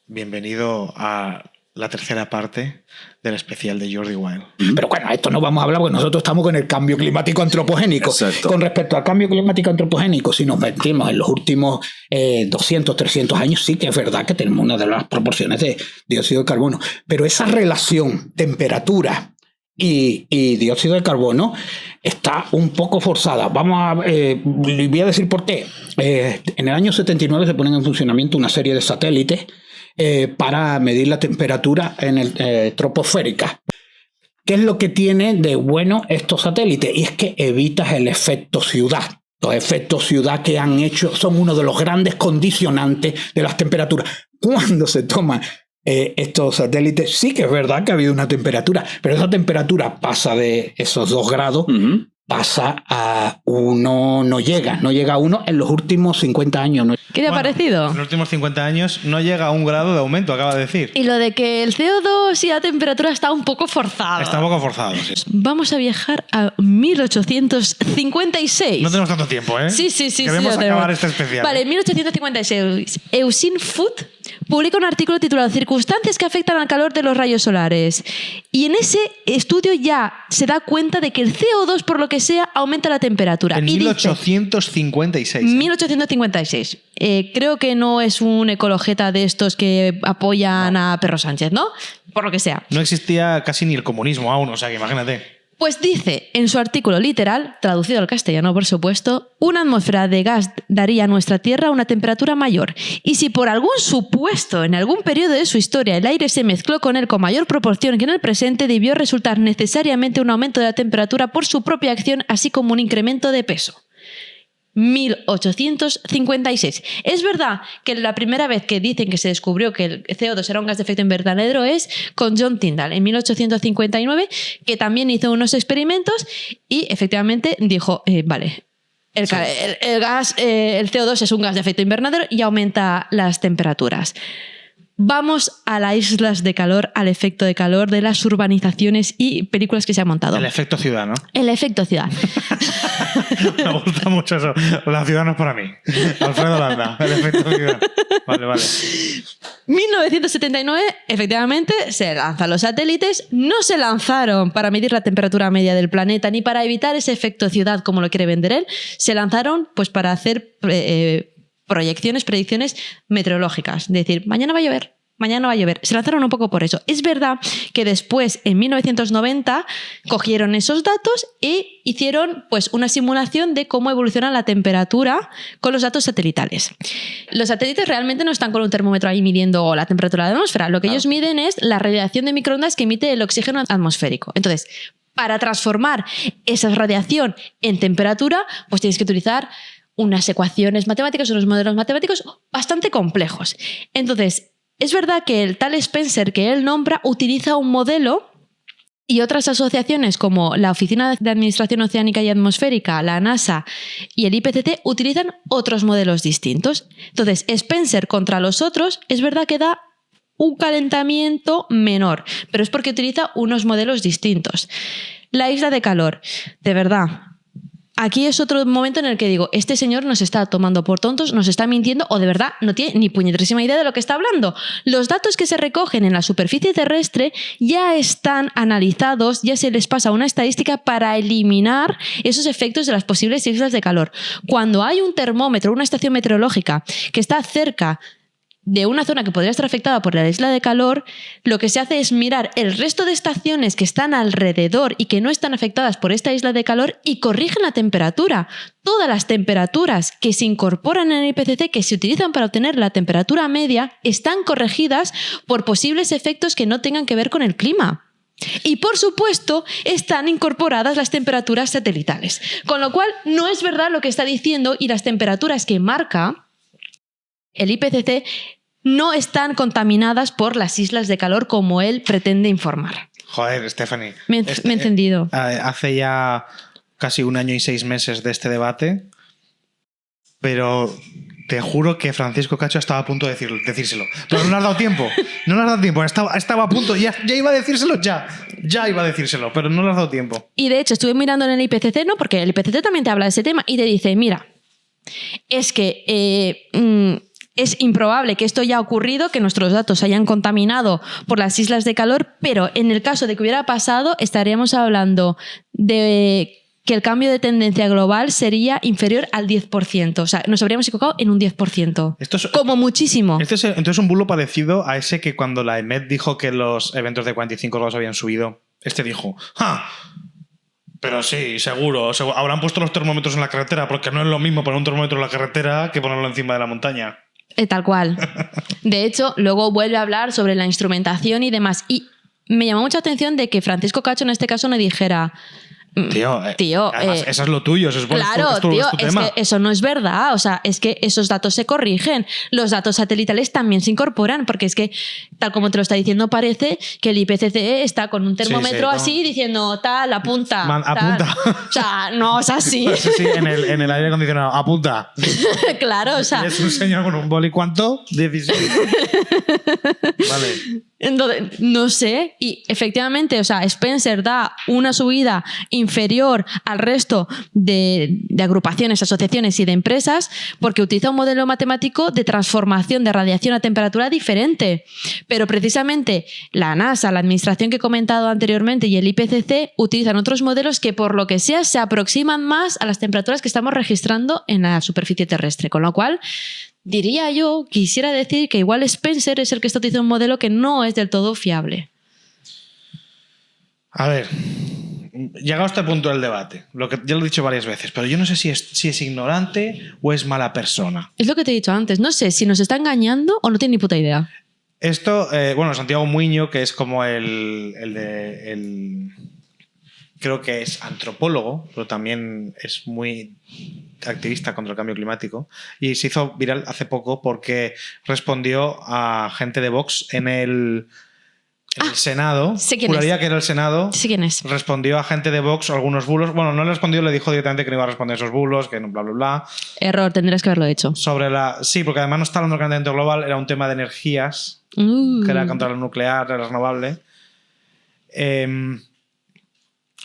Bienvenido a la tercera parte del especial de Jordi Wild. Pero bueno, esto no vamos a hablar porque nosotros estamos con el cambio climático antropogénico. Exacto. Con respecto al cambio climático antropogénico, si nos metimos en los últimos 200, 300 años, sí que es verdad que tenemos una de las proporciones de dióxido de carbono. Pero esa relación temperatura y dióxido de carbono está un poco forzada. Voy a decir por qué. En el año 79 se ponen en funcionamiento una serie de satélites para medir la temperatura en el troposférica. ¿Qué es lo que tiene de bueno estos satélites? Y es que evitas el efecto ciudad. Los efectos ciudad que han hecho son uno de los grandes condicionantes de las temperaturas. Cuando se toman estos satélites, sí que es verdad que ha habido una temperatura, pero esa temperatura pasa de esos 2 grados, pasa a 1, no llega a 1 en los últimos 50 años. ¿Qué te ha parecido? En los últimos 50 años no llega a 1 grado de aumento, acaba de decir. Y lo de que el CO2 y la temperatura está un poco forzado. Está un poco forzado, sí. Vamos a viajar a 1856. No tenemos tanto tiempo, ¿eh? Sí. Queremos lo acabar tenemos. este especial. Vale, en 1856, Eugene Foote publica un artículo titulado Circunstancias que afectan al calor de los rayos solares. Y en ese estudio ya se da cuenta de que el CO2, por lo que sea, aumenta la temperatura. En 1856. 1856. Creo que no es un ecologeta de estos que apoyan a Perro Sánchez, ¿no? Por lo que sea. No existía casi ni el comunismo aún, o sea que imagínate. Pues dice en su artículo literal, traducido al castellano por supuesto, una atmósfera de gas daría a nuestra Tierra una temperatura mayor. Y si por algún supuesto, en algún periodo de su historia, el aire se mezcló con él con mayor proporción que en el presente, debió resultar necesariamente un aumento de la temperatura por su propia acción, así como un incremento de peso. 1856. Es verdad que la primera vez que dicen que se descubrió que el CO2 era un gas de efecto invernadero es con John Tyndall en 1859, que también hizo unos experimentos y efectivamente dijo, vale, el CO2 es un gas de efecto invernadero y aumenta las temperaturas. Vamos a las islas de calor, al efecto de calor de las urbanizaciones y películas que se han montado. El efecto ciudad, ¿no? El efecto ciudad. Me gusta mucho eso. La ciudad no es para mí. Alfredo Landa, el efecto ciudad. Vale. 1979, efectivamente, se lanzan los satélites. No se lanzaron para medir la temperatura media del planeta ni para evitar ese efecto ciudad como lo quiere vender él. Se lanzaron pues para hacer predicciones meteorológicas. Es decir, mañana va a llover. Se lanzaron un poco por eso. Es verdad que después, en 1990, cogieron esos datos e hicieron pues, una simulación de cómo evoluciona la temperatura con los datos satelitales. Los satélites realmente no están con un termómetro ahí midiendo la temperatura de la atmósfera. Lo que ellos miden es la radiación de microondas que emite el oxígeno atmosférico. Entonces, para transformar esa radiación en temperatura, pues tienes que utilizar unas ecuaciones matemáticas, unos modelos matemáticos bastante complejos. Entonces, es verdad que el tal Spencer que él nombra utiliza un modelo y otras asociaciones como la Oficina de Administración Oceánica y Atmosférica, la NASA y el IPCC utilizan otros modelos distintos. Entonces, Spencer contra los otros es verdad que da un calentamiento menor, pero es porque utiliza unos modelos distintos. La isla de calor, de verdad. Aquí es otro momento en el que digo, este señor nos está tomando por tontos, nos está mintiendo o de verdad no tiene ni puñetrísima idea de lo que está hablando. Los datos que se recogen en la superficie terrestre ya están analizados, ya se les pasa una estadística para eliminar esos efectos de las posibles islas de calor. Cuando hay un termómetro, una estación meteorológica que está cerca de una zona que podría estar afectada por la isla de calor, lo que se hace es mirar el resto de estaciones que están alrededor y que no están afectadas por esta isla de calor y corrigen la temperatura. Todas las temperaturas que se incorporan en el IPCC, que se utilizan para obtener la temperatura media, están corregidas por posibles efectos que no tengan que ver con el clima. Y por supuesto están incorporadas las temperaturas satelitales. Con lo cual no es verdad lo que está diciendo y las temperaturas que marca el IPCC no están contaminadas por las islas de calor como él pretende informar. Joder, Stephanie. Me he encendido. Hace ya casi 1 año y 6 meses de este debate, pero te juro que Francisco Cacho estaba a punto de decírselo. Pero no le has dado tiempo. No le has dado tiempo. Estaba a punto. Ya iba a decírselo. Ya iba a decírselo, pero no le has dado tiempo. Y de hecho estuve mirando en el IPCC, ¿no? Porque el IPCC también te habla de ese tema y te dice, mira, es que es improbable que esto haya ocurrido, que nuestros datos se hayan contaminado por las islas de calor, pero en el caso de que hubiera pasado, estaríamos hablando de que el cambio de tendencia global sería inferior al 10%. O sea, nos habríamos equivocado en un 10%. Esto es, como muchísimo. Esto es entonces un bulo parecido a ese que cuando la EMET dijo que los eventos de 45 grados habían subido, este dijo, ¡ja! Pero sí, seguro. Habrán puesto los termómetros en la carretera, porque no es lo mismo poner un termómetro en la carretera que ponerlo encima de la montaña. Tal cual. De hecho, luego vuelve a hablar sobre la instrumentación y demás. Y me llamó mucha atención de que Francisco Cacho en este caso no dijera... Tío, además, eso es lo tuyo, eso es bueno, claro, es tu tema. Que eso no es verdad. O sea, es que esos datos se corrigen. Los datos satelitales también se incorporan, porque es que, tal como te lo está diciendo, parece que el IPCC está con un termómetro así diciendo tal, apunta. Apunta. O sea, no es así. Sí, en el aire acondicionado, apunta. Claro, o sea. Es un señor con un boli, ¿cuánto? 16. Vale. Entonces, no sé, y efectivamente, o sea, Spencer da una subida inferior al resto de agrupaciones, asociaciones y de empresas porque utiliza un modelo matemático de transformación de radiación a temperatura diferente. Pero precisamente la NASA, la administración que he comentado anteriormente y el IPCC utilizan otros modelos que por lo que sea se aproximan más a las temperaturas que estamos registrando en la superficie terrestre, con lo cual... Diría yo, quisiera decir que igual Spencer es el que está utilizando un modelo que no es del todo fiable. A ver, llegado a este punto del debate, ya lo he dicho varias veces, pero yo no sé si es ignorante o es mala persona. Es lo que te he dicho antes, no sé si nos está engañando o no tiene ni puta idea. Esto, bueno, Santiago Muiño, que es como creo que es antropólogo, pero también es muy activista contra el cambio climático, y se hizo viral hace poco porque respondió a gente de Vox en el Senado. Sé quién Juraría es. que era el Senado. Sí, quién es. Respondió a gente de Vox algunos bulos. Bueno, no le respondió, le dijo directamente que no iba a responder esos bulos, que no, bla, bla, bla. Error, tendrías que haberlo hecho. Sí, porque además no está hablando del calentamiento global, era un tema de energías, que era contra lo nuclear, el renovable.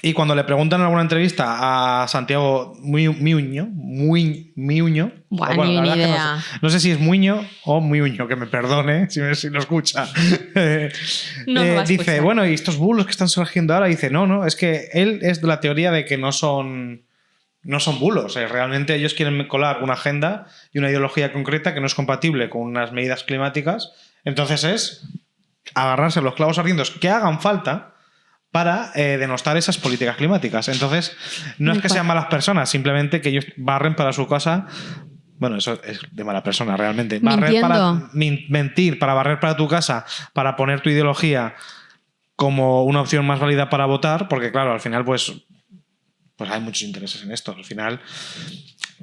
Y cuando le preguntan en alguna entrevista a Santiago Muiño, Bueno, ni idea. No sé si es Muiño o Muiño, que me perdone si lo escucha. No me va a dice, escuchar. bueno, y estos bulos que están surgiendo ahora, dice, no, es que él es de la teoría de que no son bulos. Realmente ellos quieren colar una agenda y una ideología concreta que no es compatible con unas medidas climáticas. Entonces es agarrarse los clavos ardientes que hagan falta para denostar esas políticas climáticas. Entonces, no es que sean malas personas, simplemente que ellos barren para su casa. Bueno, eso es de mala persona, realmente. Mentir para barrer para tu casa, para poner tu ideología como una opción más válida para votar, porque claro, al final pues hay muchos intereses en esto. Al final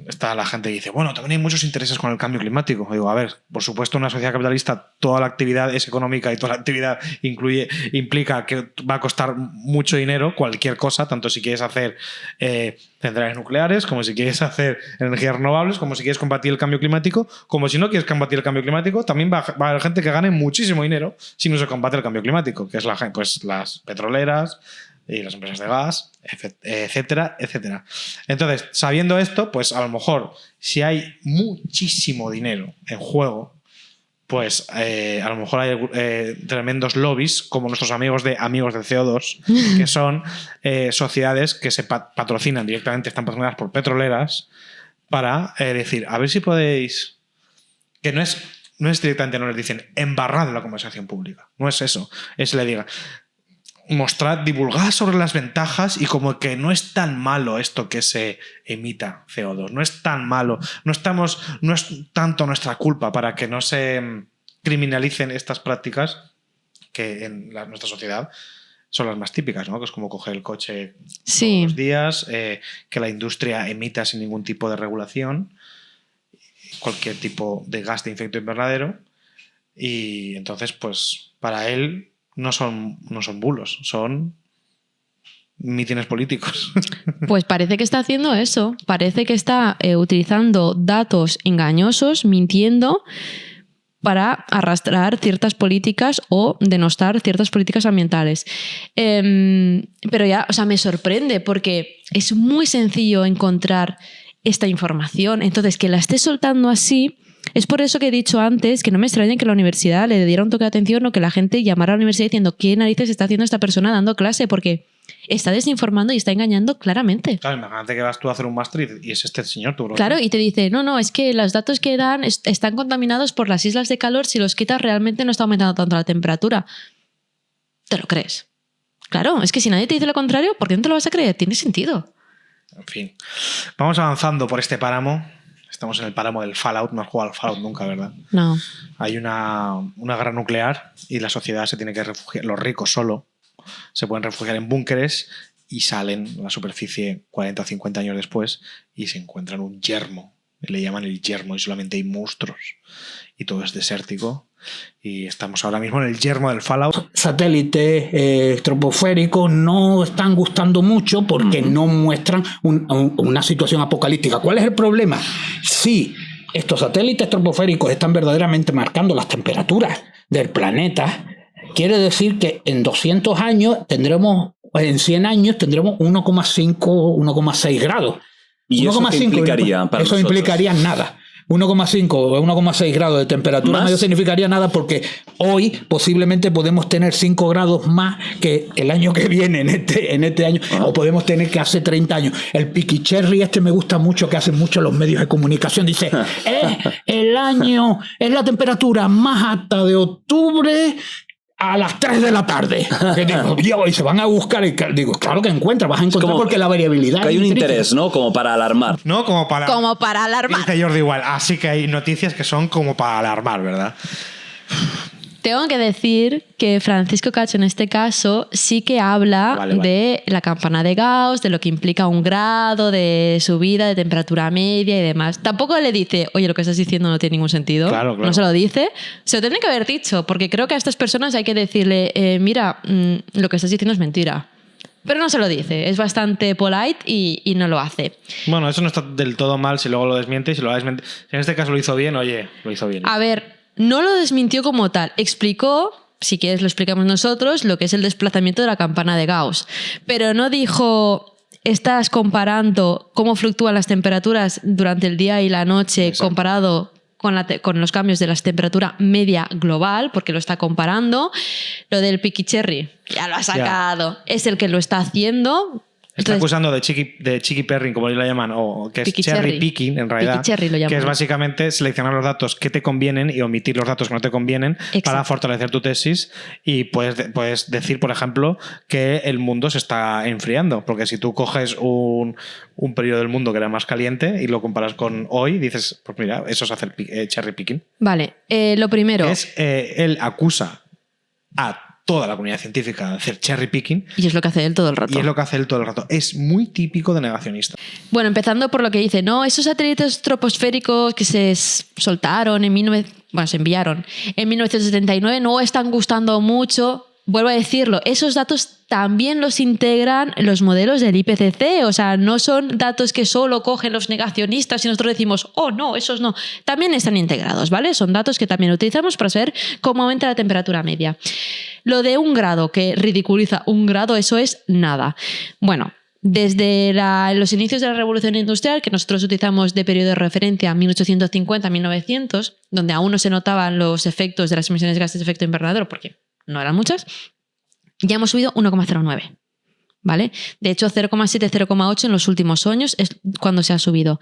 está la gente que dice, bueno, también hay muchos intereses con el cambio climático. Digo, a ver, por supuesto, en una sociedad capitalista toda la actividad es económica y toda la actividad implica que va a costar mucho dinero, cualquier cosa, tanto si quieres hacer centrales nucleares, como si quieres hacer energías renovables, como si quieres combatir el cambio climático, como si no quieres combatir el cambio climático, también va a haber gente que gane muchísimo dinero si no se combate el cambio climático, que es pues las petroleras y las empresas de gas, etcétera, etcétera. Entonces, sabiendo esto, pues a lo mejor si hay muchísimo dinero en juego, pues a lo mejor hay tremendos lobbies como nuestros amigos de CO2, que son sociedades que se patrocinan directamente, están patrocinadas por petroleras, para decir, a ver si podéis... Que no es directamente, no les dicen embarrad la conversación pública, no es eso, es le diga... Mostrar, divulgar sobre las ventajas y como que no es tan malo esto que se emita CO2, no es tan malo, no es tanto nuestra culpa para que no se criminalicen estas prácticas que en nuestra sociedad son las más típicas, ¿no? Que es como coger el coche todos los días, que la industria emita sin ningún tipo de regulación cualquier tipo de gas de efecto invernadero, y entonces pues para él no son bulos, son mítines políticos. Pues parece que está haciendo eso. Parece que está utilizando datos engañosos, mintiendo, para arrastrar ciertas políticas o denostar ciertas políticas ambientales. Pero ya, o sea, me sorprende porque es muy sencillo encontrar esta información. Entonces, que la esté soltando así, Es por eso que he dicho antes que no me extraña que la universidad le diera un toque de atención o que la gente llamara a la universidad diciendo ¿qué narices está haciendo esta persona dando clase? Porque está desinformando y está engañando claramente. Claro, imagínate que vas tú a hacer un máster y es este señor tu profesor. Claro, y te dice, no, es que los datos que dan están contaminados por las islas de calor, si los quitas realmente no está aumentando tanto la temperatura. ¿Te lo crees? Claro, es que si nadie te dice lo contrario, ¿por qué no te lo vas a creer? Tiene sentido. En fin, vamos avanzando por este páramo. Estamos en el páramo del Fallout. No has jugado al Fallout nunca, ¿verdad? No. Hay una guerra nuclear y la sociedad se tiene que refugiar. Los ricos solo se pueden refugiar en búnkeres y salen a la superficie 40 o 50 años después y se encuentran un yermo. Le llaman el yermo y solamente hay monstruos. Y todo es desértico. Y estamos ahora mismo en el yermo del Fallout. Satélites troposféricos no están gustando mucho porque no muestran una situación apocalíptica. ¿Cuál es el problema? Si estos satélites troposféricos están verdaderamente marcando las temperaturas del planeta, quiere decir que en 200 años en 100 años tendremos 1,5, 1,6 grados. ¿Y eso qué implicaría para Eso nosotros? implicaría nada. 1,5 o 1,6 grados de temperatura no significaría nada porque hoy posiblemente podemos tener 5 grados más que el año que viene en este año, o podemos tener que hace 30 años. El piquicherry me gusta mucho, que hacen mucho los medios de comunicación. Dice, es la temperatura más alta de octubre a las 3 de la tarde. Que digo, y se van a buscar y digo, claro que encuentras, vas a encontrar porque la variabilidad. Que hay un interés, ¿no? Como para alarmar. No, como para alarmar. Dice Jordi igual. Así que hay noticias que son como para alarmar, ¿verdad? Tengo que decir que Francisco Cacho en este caso sí que habla de la campana de Gauss, de lo que implica un grado de subida de temperatura media y demás. Tampoco le dice, oye, lo que estás diciendo no tiene ningún sentido. Claro. No se lo dice. Se lo tiene que haber dicho, porque creo que a estas personas hay que decirle, mira, lo que estás diciendo es mentira. Pero no se lo dice, es bastante polite y no lo hace. Bueno, eso no está del todo mal si luego lo desmiente. Si en este caso lo hizo bien, oye, lo hizo bien. A ver, no lo desmintió como tal. Explicó, si quieres lo explicamos nosotros, lo que es el desplazamiento de la campana de Gauss. Pero no dijo, estás comparando cómo fluctúan las temperaturas durante el día y la noche. Exacto. Comparado con los cambios de la temperatura media global, porque lo está comparando. Lo del piquicherry, ya lo ha sacado. Ya. Es el que lo está haciendo. Está acusando de cheeky perring, como lo llaman, o que es cherry picking, en realidad, que es básicamente seleccionar los datos que te convienen y omitir los datos que no te convienen. Exacto. Para fortalecer tu tesis. Y puedes decir, por ejemplo, que el mundo se está enfriando, porque si tú coges un periodo del mundo que era más caliente y lo comparas con hoy, dices, pues mira, eso es hacer cherry picking. Vale, lo primero... Él acusa a toda la comunidad científica de hacer cherry picking. Y es lo que hace él todo el rato. Es muy típico de negacionista. Bueno, empezando por lo que dice, no, esos satélites troposféricos que se soltaron se enviaron en 1979 no están gustando mucho. Vuelvo a decirlo, esos datos también los integran los modelos del IPCC, o sea, no son datos que solo cogen los negacionistas y nosotros decimos, oh no, esos no, también están integrados, ¿vale? Son datos que también utilizamos para saber cómo aumenta la temperatura media. Lo de 1 grado, que ridiculiza 1 grado, eso es nada. Bueno, desde los inicios de la Revolución Industrial, que nosotros utilizamos de periodo de referencia 1850-1900, donde aún no se notaban los efectos de las emisiones de gases de efecto invernadero, porque no eran muchas, ya hemos subido 1,09. ¿Vale? De hecho, 0,7, 0,8 en los últimos años es cuando se ha subido.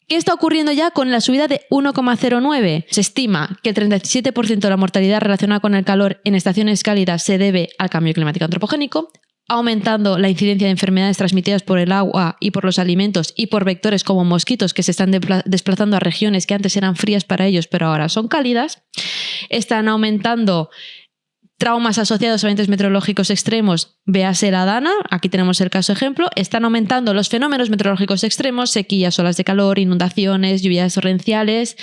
¿Qué está ocurriendo ya con la subida de 1,09? Se estima que el 37% de la mortalidad relacionada con el calor en estaciones cálidas se debe al cambio climático antropogénico, aumentando la incidencia de enfermedades transmitidas por el agua y por los alimentos y por vectores como mosquitos que se están desplazando a regiones que antes eran frías para ellos pero ahora son cálidas. Están aumentando traumas asociados a eventos meteorológicos extremos, véase la Dana, aquí tenemos el caso ejemplo. Están aumentando los fenómenos meteorológicos extremos, sequías, olas de calor, inundaciones, lluvias torrenciales.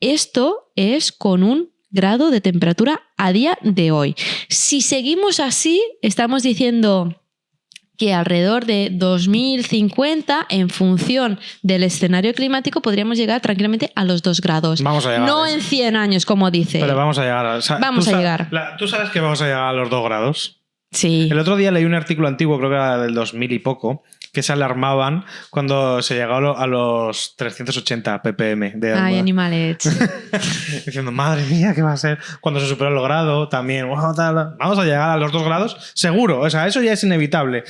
Esto es con 1 grado de temperatura a día de hoy. Si seguimos así, estamos diciendo que alrededor de 2050, en función del escenario climático, podríamos llegar tranquilamente a los 2 grados. Vamos a llegar. No en 100 años, como dice. Pero vamos a llegar. Vamos a llegar. ¿Tú sabes que vamos a llegar a los 2 grados? Sí. El otro día leí un artículo antiguo, creo que era del 2000 y poco, que se alarmaban cuando se llegaba a los 380 ppm de Ay, animales. diciendo, madre mía, ¿qué va a ser? Cuando se superó el grado, también, vamos a llegar a los 2 grados, seguro, o sea, eso ya es inevitable.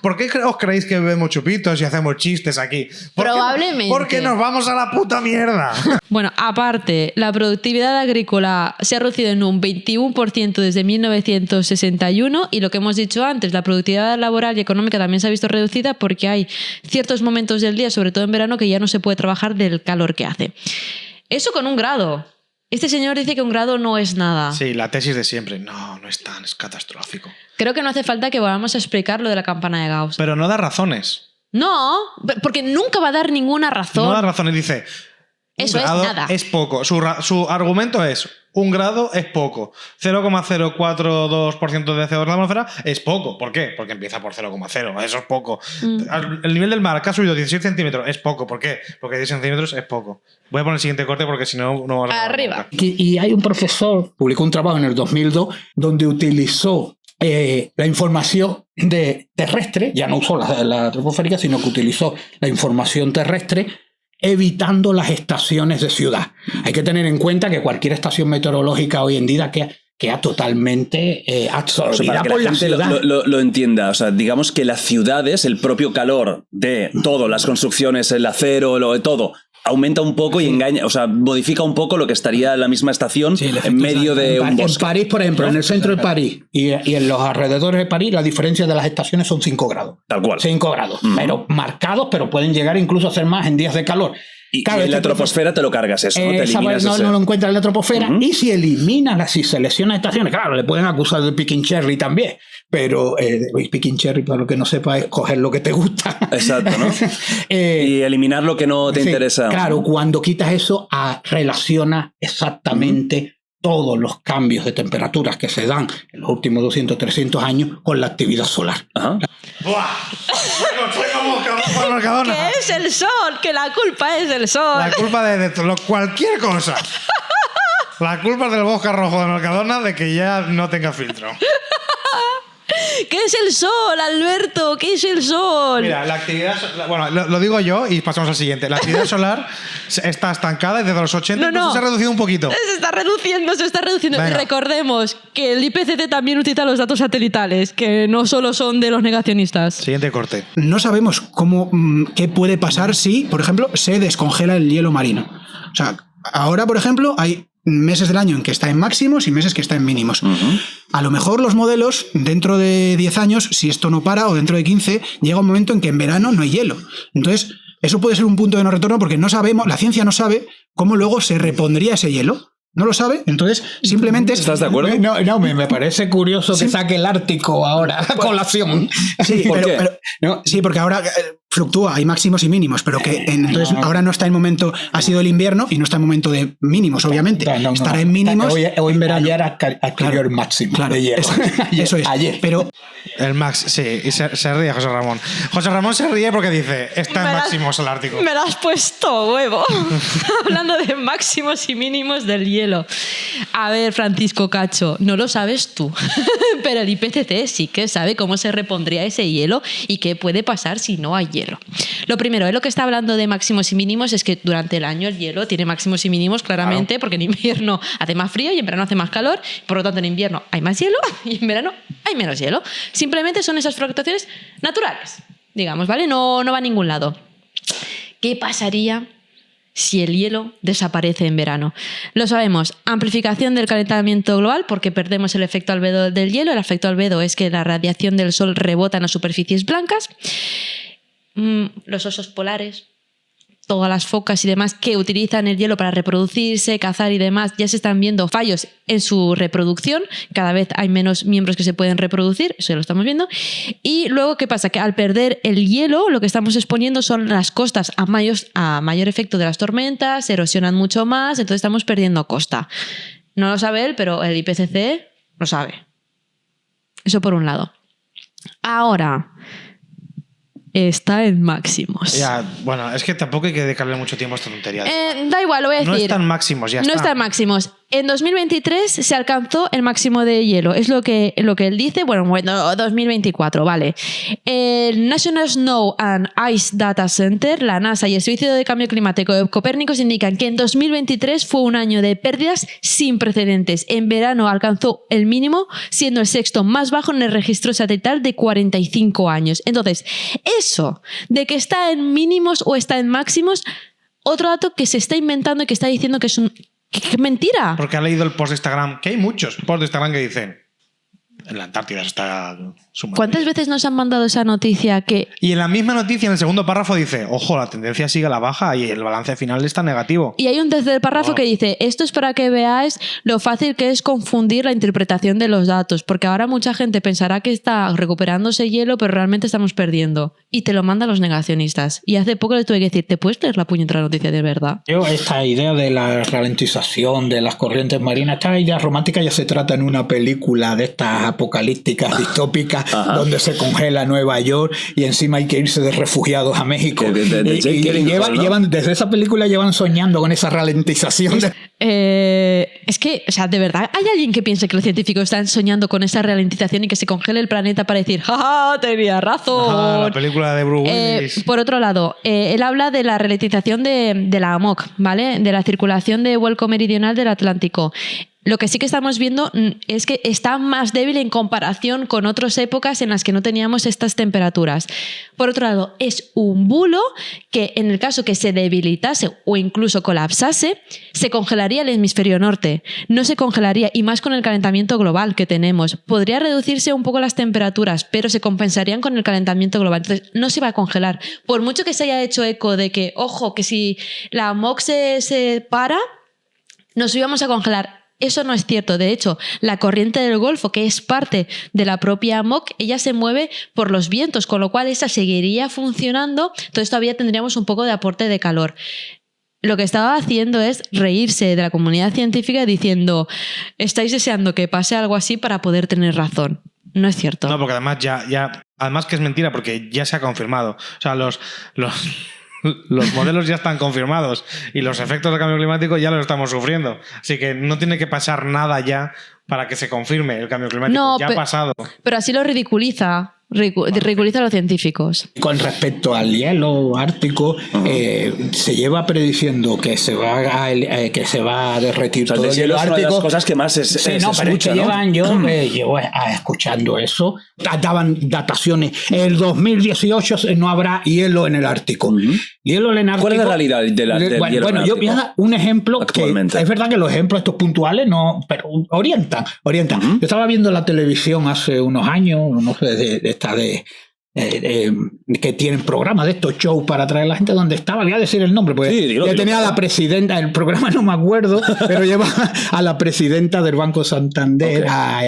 ¿Por qué os creéis que bebemos chupitos y hacemos chistes aquí? Probablemente. Porque nos vamos a la puta mierda. Bueno, aparte, la productividad agrícola se ha reducido en un 21% desde 1961 y lo que hemos dicho antes, la productividad laboral y económica también se ha visto reducida porque hay ciertos momentos del día, sobre todo en verano, que ya no se puede trabajar del calor que hace. Eso con 1 grado. Este señor dice que 1 grado no es nada. Sí, la tesis de siempre. No es tan, es catastrófico. Creo que no hace falta que volvamos a explicar lo de la campana de Gauss. Pero no da razones. No, porque nunca va a dar ninguna razón. No da razones, dice... Eso es nada. Es poco. Su argumento es 1 grado es poco. 0,042% de CO2 en la atmósfera es poco. ¿Por qué? Porque empieza por 0,0. Eso es poco. El nivel del mar que ha subido 16 centímetros es poco. ¿Por qué? Porque 10 centímetros es poco. Voy a poner el siguiente corte porque si no, no vas a... Arriba. Y hay un profesor, publicó un trabajo en el 2002, donde utilizó la información terrestre, ya no usó la troposférica, sino que utilizó la información terrestre evitando las estaciones de ciudad. Hay que tener en cuenta que cualquier estación meteorológica hoy en día queda totalmente absorbida por la ciudad. Lo entienda, o sea, digamos que las ciudades, el propio calor de todo, las construcciones, el acero, todo, aumenta un poco y engaña, o sea, modifica un poco lo que estaría en la misma estación en medio de un bosque. En París, por ejemplo, en el centro de París y en los alrededores de París, la diferencia de las estaciones son 5 grados. Tal cual. 5 grados, pero marcados, pero pueden llegar incluso a ser más en días de calor. Y en la troposfera te lo cargas eso, ¿no? Te eliminas no lo encuentras en la troposfera. Y si eliminas, si seleccionas estaciones, claro, le pueden acusar de picking cherry también. Pero picking cherry, para lo que no sepa, es coger lo que te gusta. Exacto, ¿no? Y eliminar lo que no te interesa. Claro, cuando quitas eso, relaciona exactamente todos los cambios de temperaturas que se dan en los últimos 200, 300 años con la actividad solar. ¡Buah! Soy como Mercadona. Que es el sol, que la culpa es del sol. La culpa de cualquier cosa. La culpa es del bosque rojo de Mercadona de que ya no tenga filtro. ¿Qué es el sol, Alberto? ¿Qué es el sol? Mira, la actividad... Bueno, lo digo yo y pasamos al siguiente. La actividad solar está estancada desde los 80, incluso se ha reducido un poquito. Se está reduciendo. Venga. Y recordemos que el IPCC también utiliza los datos satelitales, que no solo son de los negacionistas. Siguiente corte. No sabemos qué puede pasar si, por ejemplo, se descongela el hielo marino. O sea, ahora, por ejemplo, hay meses del año en que está en máximos y meses que está en mínimos. A lo mejor los modelos, dentro de 10 años, si esto no para, o dentro de 15, llega un momento en que en verano no hay hielo. Entonces, eso puede ser un punto de no retorno porque no sabemos, la ciencia no sabe cómo luego se repondría ese hielo. No lo sabe, entonces simplemente... ¿Estás de acuerdo? No, me parece curioso que saque el Ártico ahora a colación. Sí, ¿Por qué? Sí, porque ahora fluctúa, hay máximos y mínimos, pero que entonces ahora no está en momento, ha sido el invierno y no está en momento de mínimos, obviamente. Estará en mínimos. Hoy en verano. Ayer adquirió el máximo. Claro, de hielo. Eso es. Ayer. Pero El max, sí, y se ríe José Ramón. José Ramón se ríe porque dice, está en máximos el Ártico. Me lo has puesto, huevo. Hablando de máximos y mínimos del hielo. A ver, Francisco Cacho, no lo sabes tú, pero el IPCC sí que sabe cómo se repondría ese hielo y qué puede pasar si no hay hielo. Lo primero, lo que está hablando de máximos y mínimos es que durante el año el hielo tiene máximos y mínimos claramente, claro, porque en invierno hace más frío y en verano hace más calor, por lo tanto en invierno hay más hielo y en verano hay menos hielo. Simplemente son esas fluctuaciones naturales, digamos, ¿vale? No va a ningún lado. ¿Qué pasaría si el hielo desaparece en verano? Lo sabemos, amplificación del calentamiento global porque perdemos el efecto albedo del hielo. El efecto albedo es que la radiación del sol rebota en las superficies blancas. Los osos polares, todas las focas y demás que utilizan el hielo para reproducirse, cazar y demás, ya se están viendo fallos en su reproducción. Cada vez hay menos miembros que se pueden reproducir, eso ya lo estamos viendo. Y luego, ¿qué pasa? Que al perder el hielo, lo que estamos exponiendo son las costas a mayor efecto de las tormentas, se erosionan mucho más, entonces estamos perdiendo costa. No lo sabe él, pero el IPCC lo sabe. Eso por un lado. Ahora... está en máximos. Ya, bueno, es que tampoco hay que dedicarle mucho tiempo a esta tontería. Da igual, lo voy a decir. No está en máximos, ya está. No está en máximos. En 2023 se alcanzó el máximo de hielo, es lo que él dice. Bueno, 2024, vale. El National Snow and Ice Data Center, la NASA y el Servicio de Cambio Climático de Copérnicos indican que en 2023 fue un año de pérdidas sin precedentes. En verano alcanzó el mínimo, siendo el sexto más bajo en el registro satelital de 45 años. Entonces, eso de que está en mínimos o está en máximos, otro dato que se está inventando y que está diciendo que es ¡qué mentira! Porque ha leído el post de Instagram, que hay muchos posts de Instagram que dicen en la Antártida se está sumando. ¿Cuántas veces nos han mandado esa noticia que... Y en la misma noticia, en el segundo párrafo, dice, ojo, la tendencia sigue a la baja y el balance final está negativo. Y hay un tercer párrafo que dice, esto es para que veáis lo fácil que es confundir la interpretación de los datos, porque ahora mucha gente pensará que está recuperándose hielo, pero realmente estamos perdiendo. Y te lo mandan los negacionistas. Y hace poco le tuve que decir, ¿te puedes leer la puñetera noticia de verdad? Esta idea de la ralentización de las corrientes marinas, esta idea romántica ya se trata en una película de estas apocalípticas, distópicas, donde se congela Nueva York y encima hay que irse de refugiados a México. Desde esa película llevan soñando con esa ralentización. Es que, o sea, de verdad, ¿hay alguien que piense que los científicos están soñando con esa ralentización y que se congele el planeta para decir, ¡ja, tenía razón! La película de Bruce Willis. Por otro lado, él habla de la ralentización de la AMOC, ¿vale? De la circulación de vuelco meridional del Atlántico. Lo que sí que estamos viendo es que está más débil en comparación con otras épocas en las que no teníamos estas temperaturas. Por otro lado, es un bulo que en el caso que se debilitase o incluso colapsase, se congelaría el hemisferio norte. No se congelaría, y más con el calentamiento global que tenemos. Podría reducirse un poco las temperaturas, pero se compensarían con el calentamiento global. Entonces, no se va a congelar. Por mucho que se haya hecho eco de que, ojo, que si la AMOC se para, nos íbamos a congelar. Eso no es cierto. De hecho, la corriente del Golfo, que es parte de la propia AMOC, ella se mueve por los vientos, con lo cual esa seguiría funcionando, entonces todavía tendríamos un poco de aporte de calor. Lo que estaba haciendo es reírse de la comunidad científica diciendo, estáis deseando que pase algo así para poder tener razón. No es cierto. No, porque además además que es mentira, porque ya se ha confirmado. O sea, los modelos ya están confirmados y los efectos del cambio climático ya los estamos sufriendo. Así que no tiene que pasar nada ya para que se confirme el cambio climático. No, ya ha pasado. Pero así lo ridiculiza. Ridiculiza a los científicos. Con respecto al hielo ártico, se lleva prediciendo que se va a derretir todo el hielo ártico. Es una de las cosas que más se escucha, ¿no? Yo llevo escuchando eso. Daban dataciones. El 2018 no habrá hielo en el Ártico. Hielo en el Ártico. ¿Cuál es la realidad del hielo en el Ártico? Yo voy a dar un ejemplo que es verdad que los ejemplos estos puntuales no, pero orientan. Yo estaba viendo la televisión hace unos años, no sé, que tienen programas de estos shows para atraer a la gente, donde estaba, voy a decir el nombre, porque tenía a la presidenta, el programa no me acuerdo, pero lleva a la presidenta del Banco Santander, a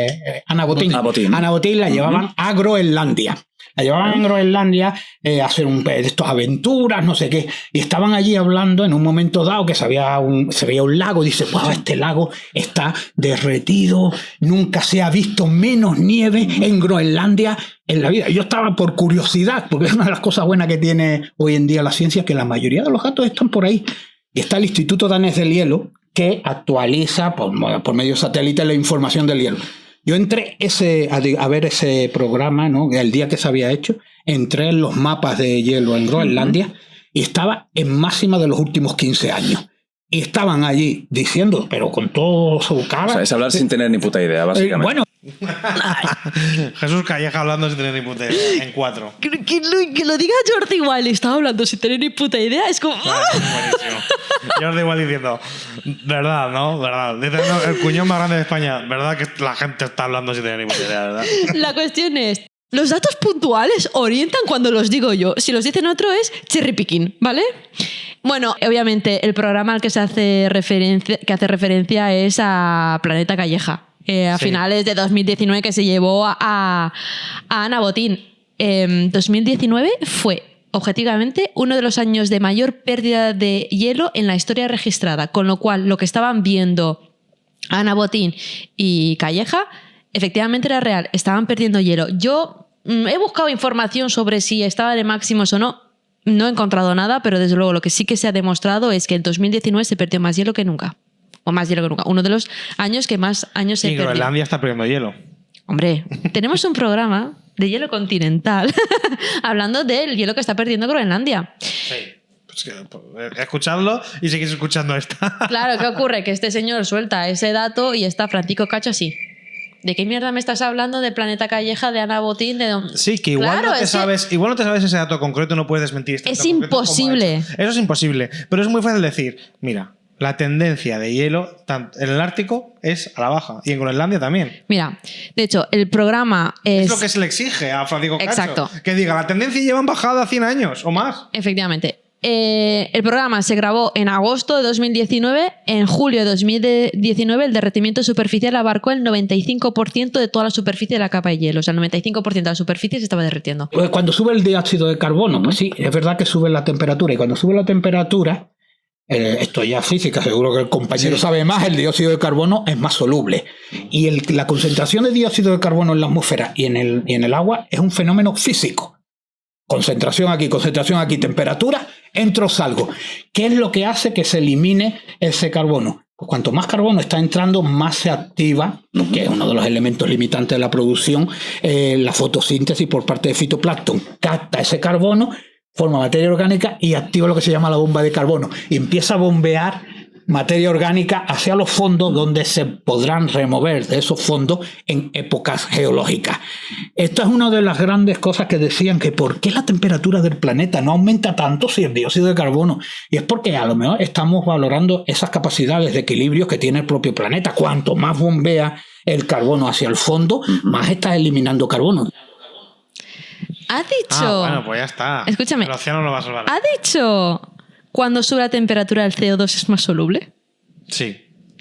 Ana Botín. Ana Botín la llevaban a Groenlandia. La llevaban en Groenlandia a hacer de estas aventuras, no sé qué. Y estaban allí hablando en un momento dado que se veía un lago. Dice, wow, este lago está derretido. Nunca se ha visto menos nieve en Groenlandia en la vida. Yo estaba por curiosidad, porque es una de las cosas buenas que tiene hoy en día la ciencia, que la mayoría de los datos están por ahí. Y está el Instituto Danés del Hielo, que actualiza por medio satélite la información del hielo. Yo entré a ver ese programa, ¿no? El día que se había hecho, entré en los mapas de hielo en Groenlandia y estaba en máxima de los últimos 15 años. Y estaban allí diciendo, pero con todo su cara... O sea, es hablar sin tener ni puta idea, básicamente. Bueno. Jesús Calleja hablando sin tener ni puta idea, en 4. Que lo diga Jordi Wild, estaba hablando sin tener ni puta idea, es como... Buenísimo. Jordi Wild diciendo, verdad, ¿no? Verdad. Dice, no, el cuñón más grande de España, verdad que la gente está hablando sin tener ni puta idea, ¿verdad? La cuestión es, los datos puntuales orientan cuando los digo yo. Si los dicen otro es cherry picking, ¿vale? Bueno, obviamente el programa al que hace referencia es a Planeta Calleja. A finales de 2019, que se llevó a Ana Botín. 2019 fue objetivamente uno de los años de mayor pérdida de hielo en la historia registrada, con lo cual lo que estaban viendo Ana Botín y Calleja efectivamente era real, estaban perdiendo hielo. Yo he buscado información sobre si estaban en máximos o no, no he encontrado nada, pero desde luego lo que sí que se ha demostrado es que en 2019 se perdió más hielo que nunca. o más hielo que nunca. Uno de los años que más años se Y perdió. Groenlandia está perdiendo hielo. Hombre, tenemos un programa de hielo continental hablando del hielo que está perdiendo Groenlandia. Sí. Pues escuchadlo y seguís escuchando esta. Claro, ¿qué ocurre? Que este señor suelta ese dato y está Francisco Cacho así. ¿De qué mierda me estás hablando? ¿De Planeta Calleja, de Ana Botín? Sí, que igual, claro, no te sabes, igual no te sabes ese dato concreto, no puedes desmentir este Es dato concreto como ha imposible. hecho. Eso es imposible. Pero es muy fácil decir, mira, la tendencia de hielo en el Ártico es a la baja. Y en Groenlandia también. Mira, de hecho, el programa Es lo que se le exige a Francisco Cacho. Exacto. Que diga, la tendencia lleva en bajada 100 años o más. Efectivamente. El programa se grabó en agosto de 2019. En julio de 2019 el derretimiento superficial abarcó el 95% de toda la superficie de la capa de hielo. O sea, el 95% de la superficie se estaba derritiendo. Cuando sube el dióxido de carbono, pues sí, es verdad que sube la temperatura. Y cuando sube la temperatura, esto ya es física, seguro que el compañero sabe más, el dióxido de carbono es más soluble. Y la concentración de dióxido de carbono en la atmósfera y en el agua es un fenómeno físico. Concentración aquí, temperatura, entro, salgo. ¿Qué es lo que hace que se elimine ese carbono? Pues cuanto más carbono está entrando, más se activa, lo que es uno de los elementos limitantes de la producción, la fotosíntesis por parte de fitoplancton. Capta ese carbono, forma materia orgánica y activa lo que se llama la bomba de carbono. Y empieza a bombear materia orgánica hacia los fondos, donde se podrán remover de esos fondos en épocas geológicas. Esta es una de las grandes cosas que decían, que por qué la temperatura del planeta no aumenta tanto si el dióxido de carbono. Y es porque a lo mejor estamos valorando esas capacidades de equilibrio que tiene el propio planeta. Cuanto más bombea el carbono hacia el fondo, más está eliminando carbono. Ha dicho... Bueno, pues ya está. Escúchame. El océano lo va a salvar. ¿Ha dicho cuando sube la temperatura el CO2 es más soluble? Sí.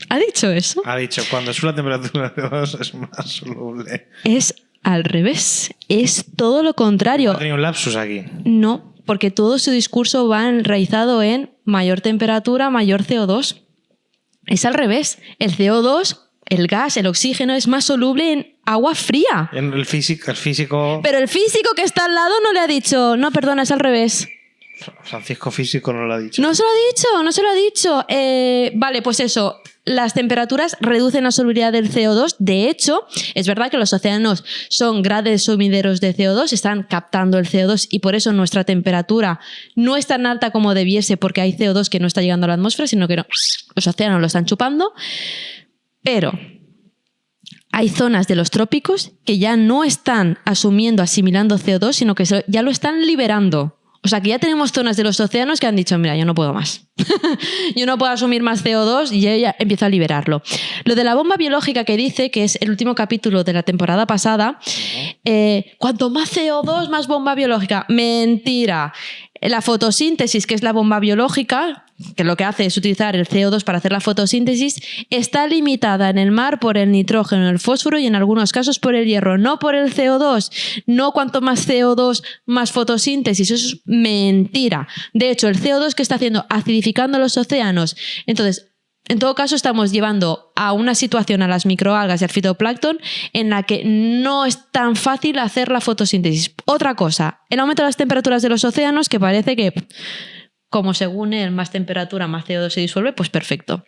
¿Ha dicho eso? Ha dicho, cuando sube la temperatura de CO2 es más soluble. Es al revés. Es todo lo contrario. Ha tenido un lapsus aquí. No, porque todo su discurso va enraizado en mayor temperatura, mayor CO2. Es al revés. El CO2, el gas, el oxígeno es más soluble en agua fría. En el físico... Pero el físico que está al lado no le ha dicho, no, perdona, es al revés. Francisco Físico no lo ha dicho. No se lo ha dicho. Vale, pues eso. Las temperaturas reducen la solubilidad del CO2. De hecho, es verdad que los océanos son grandes sumideros de CO2, están captando el CO2 y por eso nuestra temperatura no es tan alta como debiese, porque hay CO2 que no está llegando a la atmósfera, sino que no, los océanos lo están chupando. Pero hay zonas de los trópicos que ya no están asimilando CO2, sino que ya lo están liberando. O sea, que ya tenemos zonas de los océanos que han dicho, mira, yo no puedo más. Yo no puedo asumir más CO2 y ya empiezo a liberarlo. Lo de la bomba biológica que dice, que es el último capítulo de la temporada pasada, cuanto más CO2, más bomba biológica. Mentira. La fotosíntesis, que es la bomba biológica, que lo que hace es utilizar el CO2 para hacer la fotosíntesis, está limitada en el mar por el nitrógeno, el fósforo y en algunos casos por el hierro, no por el CO2. No cuanto más CO2, más fotosíntesis. Eso es mentira. De hecho, el CO2 que está haciendo, acidificando los océanos. Entonces, en todo caso, estamos llevando a una situación a las microalgas y al fitoplancton en la que no es tan fácil hacer la fotosíntesis. Otra cosa, el aumento de las temperaturas de los océanos, que parece que, como según el más temperatura, más CO2 se disuelve, pues perfecto.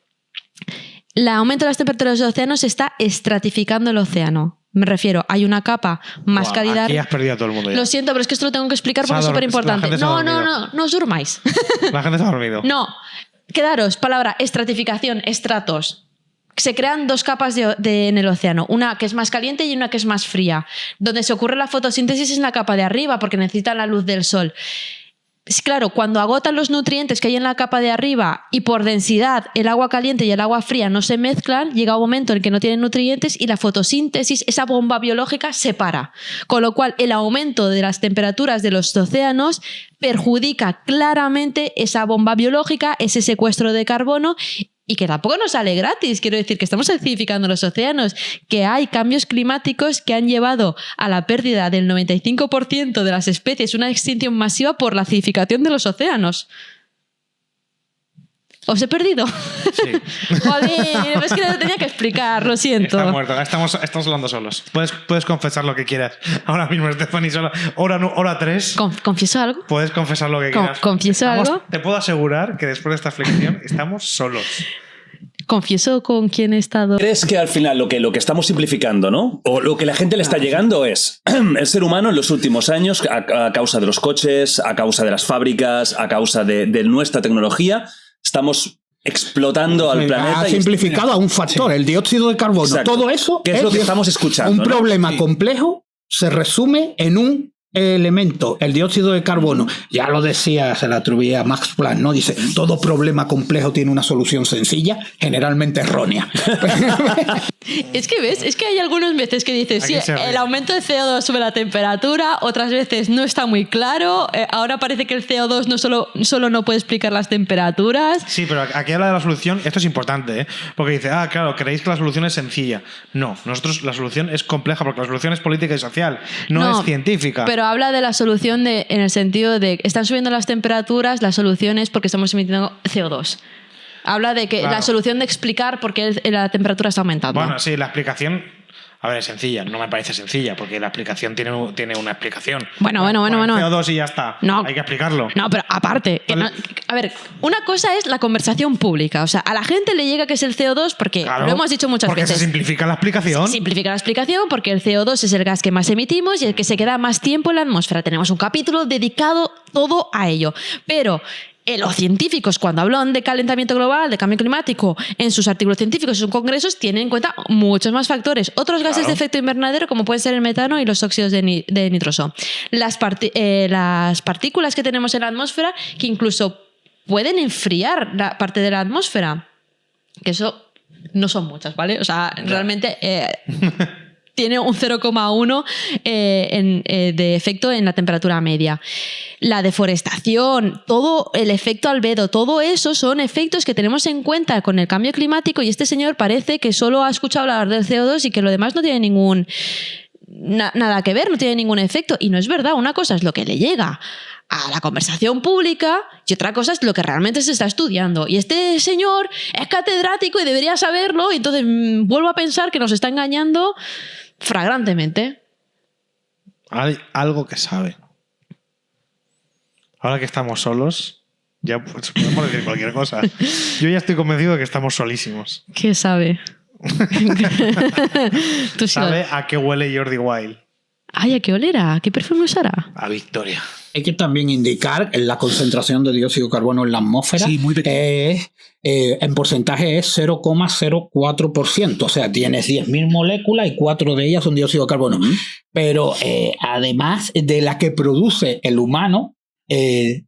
El aumento de las temperaturas de los océanos está estratificando el océano. Me refiero, hay una capa más cálida. Aquí has perdido a todo el mundo ya. Lo siento, pero es que esto lo tengo que explicar porque es súper importante. No os durmáis. La gente se ha dormido. No. Quedaros, palabra, estratificación, estratos. Se crean dos capas en el océano, una que es más caliente y una que es más fría. Donde se ocurre la fotosíntesis es en la capa de arriba porque necesitan la luz del sol. Claro, cuando agotan los nutrientes que hay en la capa de arriba y por densidad el agua caliente y el agua fría no se mezclan, llega un momento en que no tienen nutrientes y la fotosíntesis, esa bomba biológica, se para. Con lo cual, el aumento de las temperaturas de los océanos perjudica claramente esa bomba biológica, ese secuestro de carbono, y que tampoco nos sale gratis. Quiero decir que estamos acidificando los océanos, que hay cambios climáticos que han llevado a la pérdida del 95% de las especies, una extinción masiva por la acidificación de los océanos. ¿Os he perdido? Sí. Joder, es que lo tenía que explicar, lo siento. Está muerto, estamos hablando solos. Puedes confesar lo que quieras. Ahora mismo, Stephanie, sola. Hora 3. ¿Confieso algo? Puedes confesar lo que quieras. ¿Confieso algo? Te puedo asegurar que después de esta flexión estamos solos. confieso con quién he estado. ¿Crees que al final lo que estamos simplificando, ¿no? O lo que la gente le está llegando es el ser humano en los últimos años, a causa de los coches, a causa de las fábricas, a causa de nuestra tecnología, estamos explotando al planeta. Ha simplificado a un factor, el dióxido de carbono. Exacto. Todo eso ¿Qué es lo que estamos escuchando? Un problema complejo se resume en un elemento, el dióxido de carbono. Ya lo decía, se le atribuía a Max Planck, ¿no? Dice, todo problema complejo tiene una solución sencilla, generalmente errónea. Es que ves, es que hay algunas veces que dices, sí, el aumento de CO2 sube la temperatura, otras veces no está muy claro, ahora parece que el CO2 no solo no puede explicar las temperaturas. Sí, pero aquí habla de la solución, esto es importante, ¿eh? Porque dice, claro, creéis que la solución es sencilla. No, nosotros la solución es compleja porque la solución es política y social, no es científica. Pero habla de la solución en el sentido de están subiendo las temperaturas, la solución es porque estamos emitiendo CO2. Habla de que la solución de explicar por qué la temperatura está aumentando. Bueno, sí, la explicación, a ver, es sencilla. No me parece sencilla porque la explicación tiene una explicación. Bueno. CO2 y ya está. No, hay que explicarlo. No, pero aparte, a ver, una cosa es la conversación pública. O sea, a la gente le llega que es el CO2 porque lo hemos dicho muchas veces. Porque se simplifica la explicación. Se simplifica la explicación porque el CO2 es el gas que más emitimos y el que se queda más tiempo en la atmósfera. Tenemos un capítulo dedicado todo a ello. Pero los científicos, cuando hablan de calentamiento global, de cambio climático, en sus artículos científicos, en sus congresos, tienen en cuenta muchos más factores. Otros gases de efecto invernadero, como pueden ser el metano y los óxidos de nitroso. Las partículas que tenemos en la atmósfera, que incluso pueden enfriar la parte de la atmósfera. Que eso no son muchas, ¿vale? O sea, realmente... tiene un 0,1 de efecto en la temperatura media. La deforestación, todo el efecto albedo, todo eso son efectos que tenemos en cuenta con el cambio climático y este señor parece que solo ha escuchado hablar del CO2 y que lo demás no tiene nada que ver, no tiene ningún efecto. Y no es verdad, una cosa es lo que le llega a la conversación pública y otra cosa es lo que realmente se está estudiando. Y este señor es catedrático y debería saberlo y entonces vuelvo a pensar que nos está engañando flagrantemente. Hay algo que sabe. Ahora que estamos solos, ya podemos decir cualquier cosa. Yo ya estoy convencido de que estamos solísimos. ¿Qué sabe? ¿Tú ¿Sabe a qué huele Jordi Wild? Ay, ¿a qué olerá? ¿A qué perfume usará? A Victoria. Hay que también indicar la concentración de dióxido de carbono en la atmósfera. Sí, muy pequeño. En porcentaje es 0,04%. O sea, tienes 10.000 moléculas y 4 de ellas son dióxido de carbono. Pero además de la que produce el humano,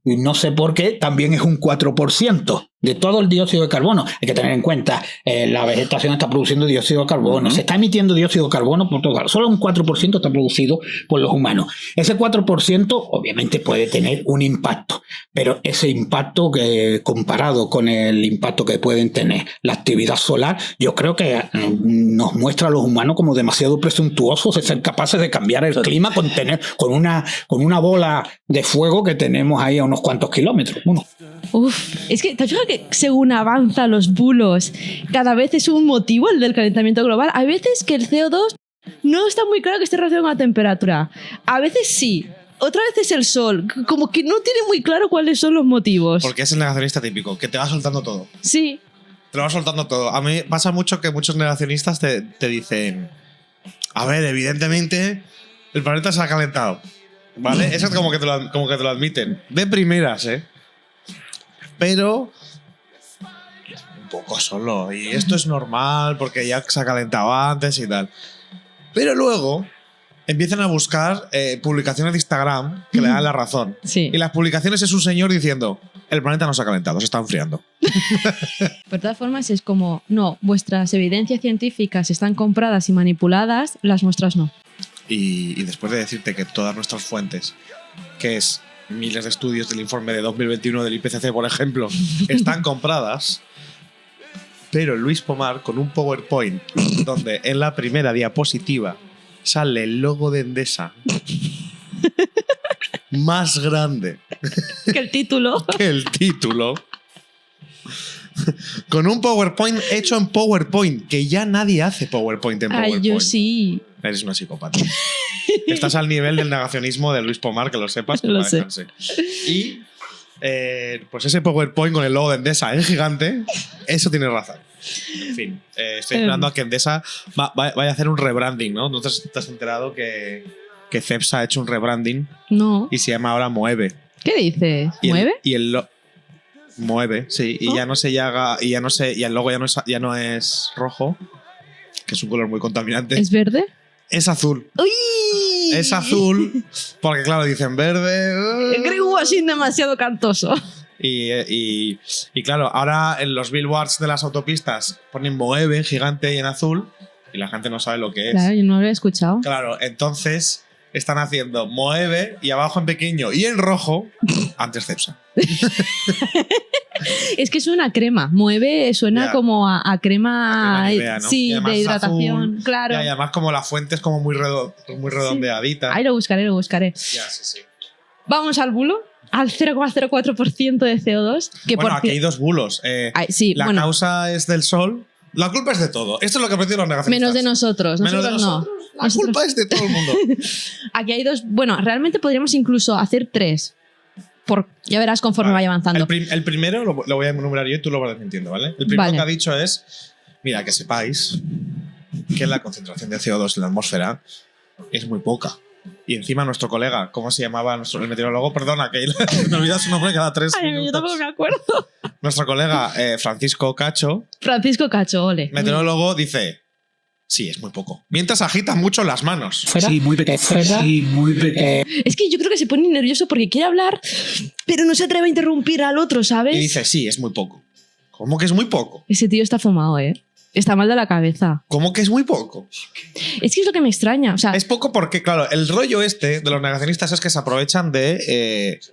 no sé por qué, también es un 4% de todo el dióxido de carbono. Hay que tener en cuenta, la vegetación está produciendo dióxido de carbono, se está emitiendo dióxido de carbono por todo lado. Solo un 4% está producido por los humanos. Ese 4% obviamente puede tener un impacto, pero ese impacto comparado con el impacto que pueden tener la actividad solar, yo creo que nos muestra a los humanos como demasiado presuntuosos de ser capaces de cambiar el clima con una bola de fuego que tenemos ahí a unos cuantos kilómetros. Bueno. Es que te fijas que según avanzan los bulos, cada vez es un motivo el del calentamiento global. Hay veces que el CO2 no está muy claro que esté relacionado con la temperatura. A veces sí. Otra vez es el sol. Como que no tiene muy claro cuáles son los motivos. Porque es el negacionista típico, que te va soltando todo. Sí. Te lo va soltando todo. A mí pasa mucho que muchos negacionistas te dicen, a ver, evidentemente el planeta se ha calentado. ¿Vale? Eso es como que te lo admiten. De primeras, ¿eh? Pero un poco solo. Y esto es normal porque ya se ha calentado antes y tal. Pero luego empiezan a buscar publicaciones de Instagram que le dan la razón. Sí. Y las publicaciones es un señor diciendo, el planeta no se ha calentado, se está enfriando. De todas formas es como, no, vuestras evidencias científicas están compradas y manipuladas, las nuestras no. Y después de decirte que todas nuestras fuentes, que es miles de estudios del informe de 2021 del IPCC, por ejemplo, están compradas, pero Luis Pomar con un PowerPoint donde en la primera diapositiva sale el logo de Endesa más grande que el título. Con un PowerPoint hecho en PowerPoint, que ya nadie hace PowerPoint en PowerPoint. Ay, yo sí. Eres una psicópata. Estás al nivel del negacionismo de Luis Pomar, que lo sepas. Lo sé. Y pues ese PowerPoint con el logo de Endesa en gigante, eso tiene razón. En fin, estoy esperando a que Endesa vaya a hacer un rebranding, ¿no? ¿No te has enterado que Cepsa ha hecho un rebranding? No. Y se llama ahora Moeve. ¿Qué dices? Y ¿Mueve? Mueve, sí. Y ya no se llaga. Y el logo ya no es rojo, que es un color muy contaminante. ¿Es verde? Es azul. ¡Uy! Es azul, porque claro, dicen verde. El greenwashing demasiado cantoso. Y claro, ahora en los billboards de las autopistas ponen Moeve gigante y en azul, y la gente no sabe lo que es. Claro, yo no lo he escuchado. Claro, entonces están haciendo Moeve y abajo en pequeño y en rojo, antes Cepsa. Es que suena crema. Mueve, suena Ya. como a crema. Nivea, ¿no? Y Sí, además de es hidratación. azul. Claro. Y además como la fuente es como muy redondeadita. Ahí lo buscaré, lo buscaré. Ya, sí. Vamos al bulo. Al 0,04% de CO2. Que Bueno, por aquí ci- hay dos bulos. sí, La bueno, causa es del sol. La culpa es de todo. Esto es lo que aprendieron los negacionistas. menos de nosotros. Menos de Nosotros no. nosotros. La Nosotros- culpa es de todo el mundo. Aquí hay dos. Bueno, realmente podríamos incluso hacer tres. Ya verás conforme Vale. vaya avanzando. El primero lo voy a enumerar yo y tú lo vas desmintiendo, ¿vale? El primero Vale. que ha dicho es, mira, que sepáis que la concentración de CO2 en la atmósfera es muy poca. Y encima nuestro colega, ¿cómo se llamaba el meteorólogo? Perdona, que me olvida su nombre cada 3 Ay, yo minutos. tampoco me acuerdo. Nuestro colega Francisco Cacho, Francisco Cacho, ole. meteorólogo, dice, sí, es muy poco. Mientras agita mucho las manos. Fuera. Sí, muy pequeño. Fuera. Sí, muy pequeño. Es que yo creo que se pone nervioso porque quiere hablar, pero no se atreve a interrumpir al otro, ¿sabes? Y dice, sí, es muy poco. ¿Cómo que es muy poco? Ese tío está fumado, ¿eh? Está mal de la cabeza. ¿Cómo que es muy poco? Es que es lo que me extraña. O sea, Es poco porque, claro, el rollo de los negacionistas es que se aprovechan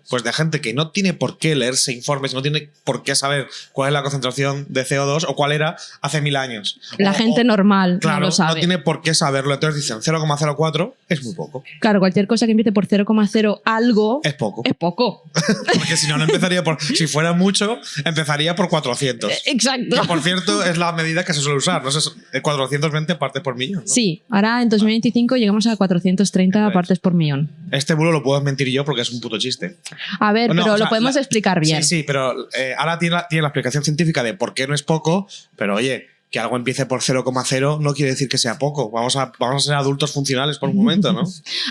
pues de gente que no tiene por qué leerse informes, no tiene por qué saber cuál es la concentración de CO2 o cuál era hace 1000 años. la gente normal Claro, no lo sabe. no tiene por qué saberlo. Entonces dicen 0,04 es muy poco. Claro, cualquier cosa que empiece por 0,0 algo Es poco. es poco. Porque si no empezaría por. Si fuera mucho, empezaría por 400. Exacto. Que por cierto es la medida que se suele usar. No sé, 420 partes por millón, ¿no? Sí, ahora en 2025 llegamos a 430 Pues. partes por millón. Este bulo lo puedo mentir yo porque es un puto chiste. A ver, No, pero o sea, lo podemos explicar bien. Sí, pero ahora tiene la explicación científica de por qué no es poco, pero oye, que algo empiece por 0,0 no quiere decir que sea poco. Vamos a ser adultos funcionales por un momento, ¿no?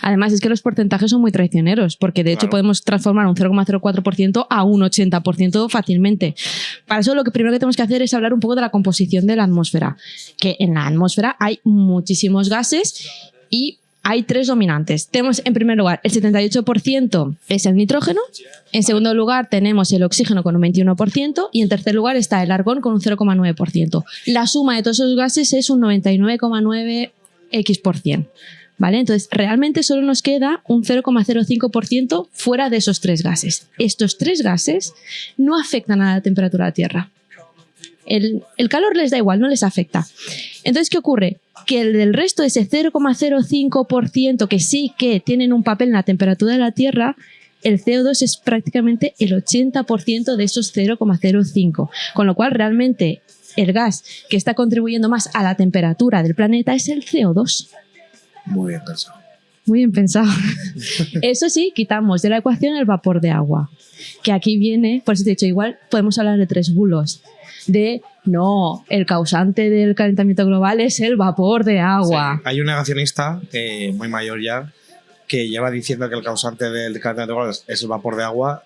Además, es que los porcentajes son muy traicioneros, porque de hecho Claro. podemos transformar un 0,04% a un 80% fácilmente. Para eso lo que primero que tenemos que hacer es hablar un poco de la composición de la atmósfera. Que en la atmósfera hay muchísimos gases y hay tres dominantes. Tenemos en primer lugar el 78% es el nitrógeno, en segundo lugar tenemos el oxígeno con un 21% y en tercer lugar está el argón con un 0,9%. La suma de todos esos gases es un 99,9x%. ¿Vale? Entonces, realmente solo nos queda un 0,05% fuera de esos tres gases. Estos tres gases no afectan a la temperatura de la Tierra. El calor les da igual, no les afecta. Entonces, ¿qué ocurre? Que el del resto, ese 0,05% que sí que tienen un papel en la temperatura de la Tierra, el CO2 es prácticamente el 80% de esos 0,05%. Con lo cual, realmente, el gas que está contribuyendo más a la temperatura del planeta es el CO2. Muy bien pensado. Muy bien pensado. Eso sí, quitamos de la ecuación el vapor de agua. Que aquí viene, por eso te he dicho, igual podemos hablar de tres bulos. No, el causante del calentamiento global es el vapor de agua. Sí, hay un negacionista muy mayor ya que lleva diciendo que el causante del calentamiento global es el vapor de agua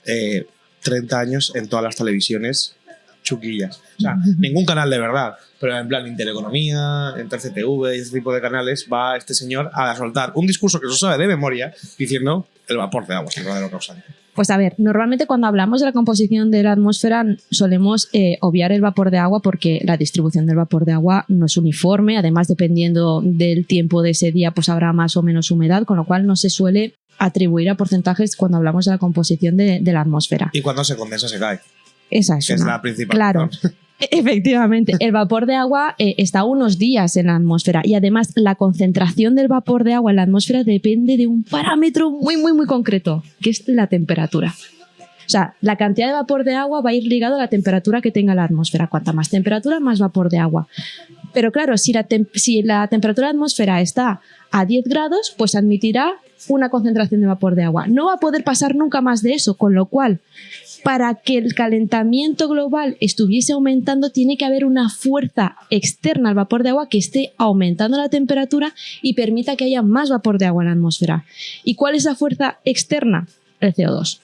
30 años en todas las televisiones chuquillas. O sea, ningún canal de verdad, pero en plan Intereconomía, en CTV y ese tipo de canales va este señor a soltar un discurso que se sabe de memoria diciendo el vapor de agua es el verdadero causante. Pues a ver, normalmente cuando hablamos de la composición de la atmósfera solemos obviar el vapor de agua porque la distribución del vapor de agua no es uniforme, además dependiendo del tiempo de ese día pues habrá más o menos humedad, con lo cual no se suele atribuir a porcentajes cuando hablamos de la composición de la atmósfera. Y cuando se condensa se cae, Esa es que es una. la principal. Claro. ¿no? Efectivamente, el vapor de agua está unos días en la atmósfera y además la concentración del vapor de agua en la atmósfera depende de un parámetro muy, muy, muy concreto, que es la temperatura. O sea, la cantidad de vapor de agua va a ir ligado a la temperatura que tenga la atmósfera. Cuanta más temperatura, más vapor de agua. Pero claro, si la temperatura de la atmósfera está a 10 grados, pues admitirá una concentración de vapor de agua. No va a poder pasar nunca más de eso, con lo cual, para que el calentamiento global estuviese aumentando, tiene que haber una fuerza externa al vapor de agua que esté aumentando la temperatura y permita que haya más vapor de agua en la atmósfera. ¿Y cuál es la fuerza externa? El CO2.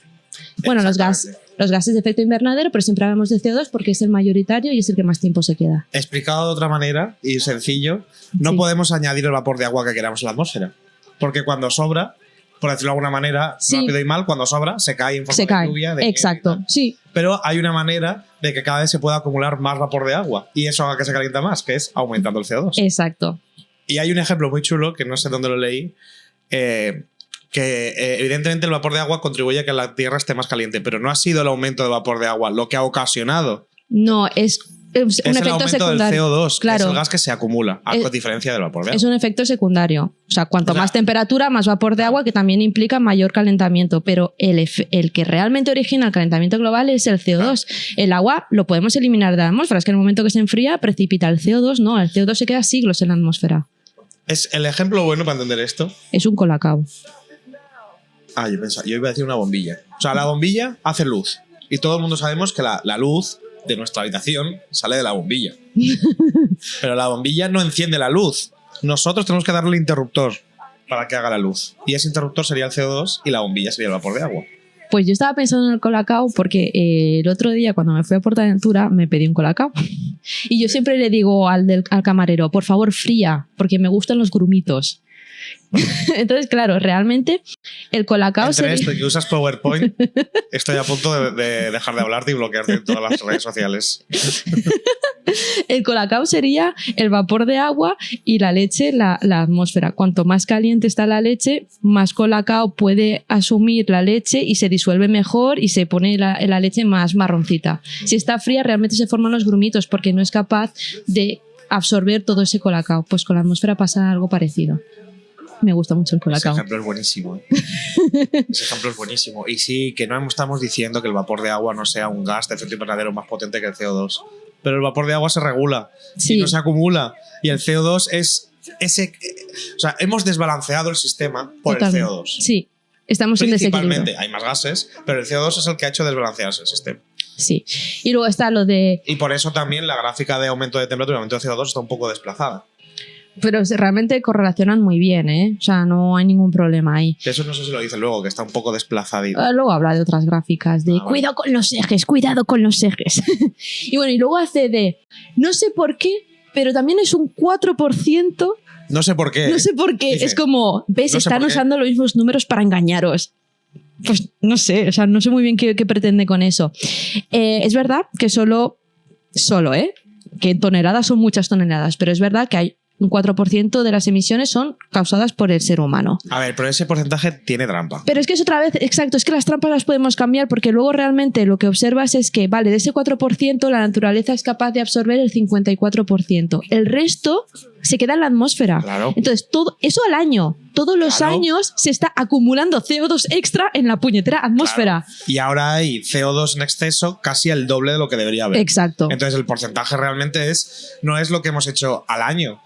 Bueno, los gases de efecto invernadero, pero siempre hablamos de CO2 porque es el mayoritario y es el que más tiempo se queda. Explicado de otra manera y sencillo, no podemos añadir el vapor de agua que queramos en la atmósfera. Porque cuando sobra, por decirlo de alguna manera, rápido y mal, cuando sobra, se cae en forma de lluvia. Exacto, sí. Pero hay una manera de que cada vez se pueda acumular más vapor de agua y eso haga que se calienta más, que es aumentando el CO2. Exacto. Y hay un ejemplo muy chulo, que no sé dónde lo leí, que evidentemente el vapor de agua contribuye a que la Tierra esté más caliente, pero no ha sido el aumento de vapor de agua lo que ha ocasionado. No, es un el efecto aumento secundario. del CO2, Claro. es el gas que se acumula, a diferencia del vapor de agua. Es un efecto secundario. O sea, cuanto más temperatura, más vapor de agua, que también implica mayor calentamiento. Pero el que realmente origina el calentamiento global es el CO2. El agua lo podemos eliminar de la atmósfera. Es que en el momento que se enfría, precipita. El CO2 no. El CO2 se queda siglos en la atmósfera. Es el ejemplo bueno para entender esto. Es un colacao. Yo iba a decir una bombilla. O sea, la bombilla hace luz. Y todo el mundo sabemos que la luz de nuestra habitación sale de la bombilla. Pero la bombilla no enciende la luz. Nosotros tenemos que darle el interruptor para que haga la luz. Y ese interruptor sería el CO2 y la bombilla sería el vapor de agua. Pues yo estaba pensando en el colacao porque el otro día cuando me fui a Portaventura me pedí un colacao. Y yo siempre le digo al camarero, por favor, fría, porque me gustan los grumitos. Entonces, claro, realmente el colacao Entre esto y que usas PowerPoint, estoy a punto de dejar de hablarte y bloquearte en todas las redes sociales. El colacao sería el vapor de agua y la leche, la atmósfera. Cuanto más caliente está la leche, más colacao puede asumir la leche y se disuelve mejor y se pone la leche más marroncita. Si está fría, realmente se forman los grumitos porque no es capaz de absorber todo ese colacao. Pues con la atmósfera pasa algo parecido. Me gusta mucho el colacao. Ese ejemplo es buenísimo. Ese ejemplo es buenísimo. Y sí, que no estamos diciendo que el vapor de agua no sea un gas de efecto invernadero más potente que el CO2. Pero el vapor de agua se regula y no se acumula. Y el CO2 es ese... O sea, hemos desbalanceado el sistema por el CO2. Sí, estamos en desequilibrio. Principalmente hay más gases, pero el CO2 es el que ha hecho desbalancearse el sistema. Sí. Y luego está lo de... Y por eso también la gráfica de aumento de temperatura y aumento de CO2 está un poco desplazada. Pero realmente correlacionan muy bien, ¿eh? O sea, no hay ningún problema ahí. Eso no sé si lo dice luego, que está un poco desplazadito. Luego habla de otras gráficas, de cuidado con los ejes, cuidado con los ejes. Y bueno, y luego hace de, no sé por qué, pero también es un 4%. No sé por qué. No sé por qué. Dice, es como, ves, no están usando los mismos números para engañaros. Pues no sé, o sea, no sé muy bien qué pretende con eso. Es verdad que solo, que en toneladas son muchas toneladas, pero es verdad que hay un 4% de las emisiones son causadas por el ser humano. A ver, pero ese porcentaje tiene trampa. Pero es que es otra vez, exacto, es que las trampas las podemos cambiar porque luego realmente lo que observas es que, vale, de ese 4% la naturaleza es capaz de absorber el 54%. El resto se queda en la atmósfera. Claro. Entonces, todo eso al año. Todos los años se está acumulando CO2 extra en la puñetera atmósfera. Claro. Y ahora hay CO2 en exceso, casi el doble de lo que debería haber. Exacto. Entonces, el porcentaje realmente no es lo que hemos hecho al año.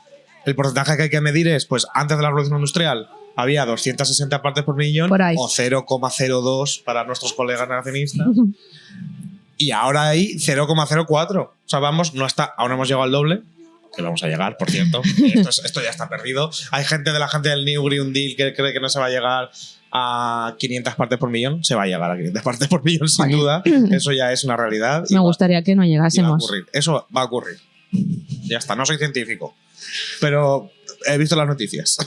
El porcentaje que hay que medir es, pues antes de la revolución industrial había 260 partes por millón por ahí. O 0,02 para nuestros colegas negacionistas. Y ahora hay 0,04. O sea, vamos, aún no hemos llegado al doble, que vamos a llegar, por cierto. Esto ya está perdido. Hay gente de la gente del New Green Deal que cree que no se va a llegar a 500 partes por millón. Se va a llegar a 500 partes por millón, sin duda. Eso ya es una realidad. Me gustaría que no llegásemos. Eso va a ocurrir. Ya está, no soy científico. Pero he visto las noticias.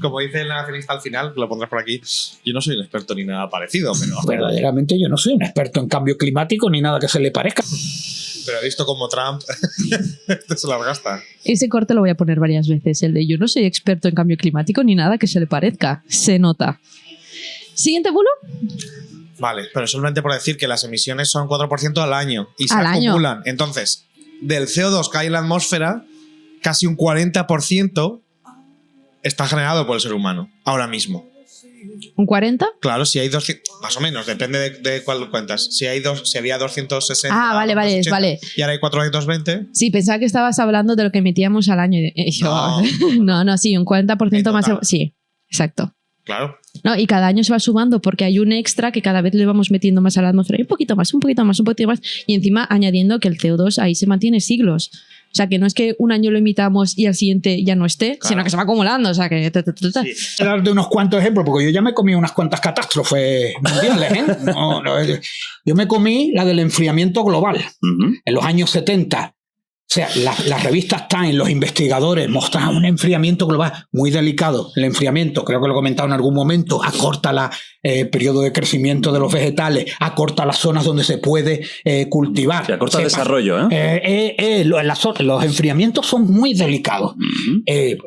Como dice el negacionista al final, lo pondrás por aquí, yo no soy un experto ni nada parecido, pero... Verdaderamente yo no soy un experto en cambio climático ni nada que se le parezca. Pero he visto como Trump se las gasta. Ese corte lo voy a poner varias veces, el de yo no soy experto en cambio climático ni nada que se le parezca. Se nota. Siguiente bulo. Vale, pero solamente por decir que las emisiones son 4% al año y se al acumulan. Año. Entonces, del CO2 que hay en la atmósfera, casi un 40% está generado por el ser humano, ahora mismo. ¿Un 40? Claro, si hay 200, más o menos, depende de cuál cuentas. Si había 260. Ah, vale, 280, vale. Y ahora hay 420. Sí, pensaba que estabas hablando de lo que emitíamos al año. Y yo, no, sí, un 40% más. Sí, exacto. Claro. No, y cada año se va sumando porque hay un extra que cada vez le vamos metiendo más a la atmósfera. Y un poquito más. Y encima añadiendo que el CO2 ahí se mantiene siglos. O sea, que no es que un año lo emitamos y al siguiente ya no esté, sino que se va acumulando. O sea, que... Sí. Darte unos cuantos ejemplos, porque yo ya me comí unas cuantas catástrofes mundiales. Yo me comí la del enfriamiento global en los años 70. O sea, las revistas Time, los investigadores mostraban un enfriamiento global muy delicado. El enfriamiento, creo que lo he comentado en algún momento, acorta el periodo de crecimiento de los vegetales, acorta las zonas donde se puede cultivar. Se acorta el desarrollo, los enfriamientos son muy delicados.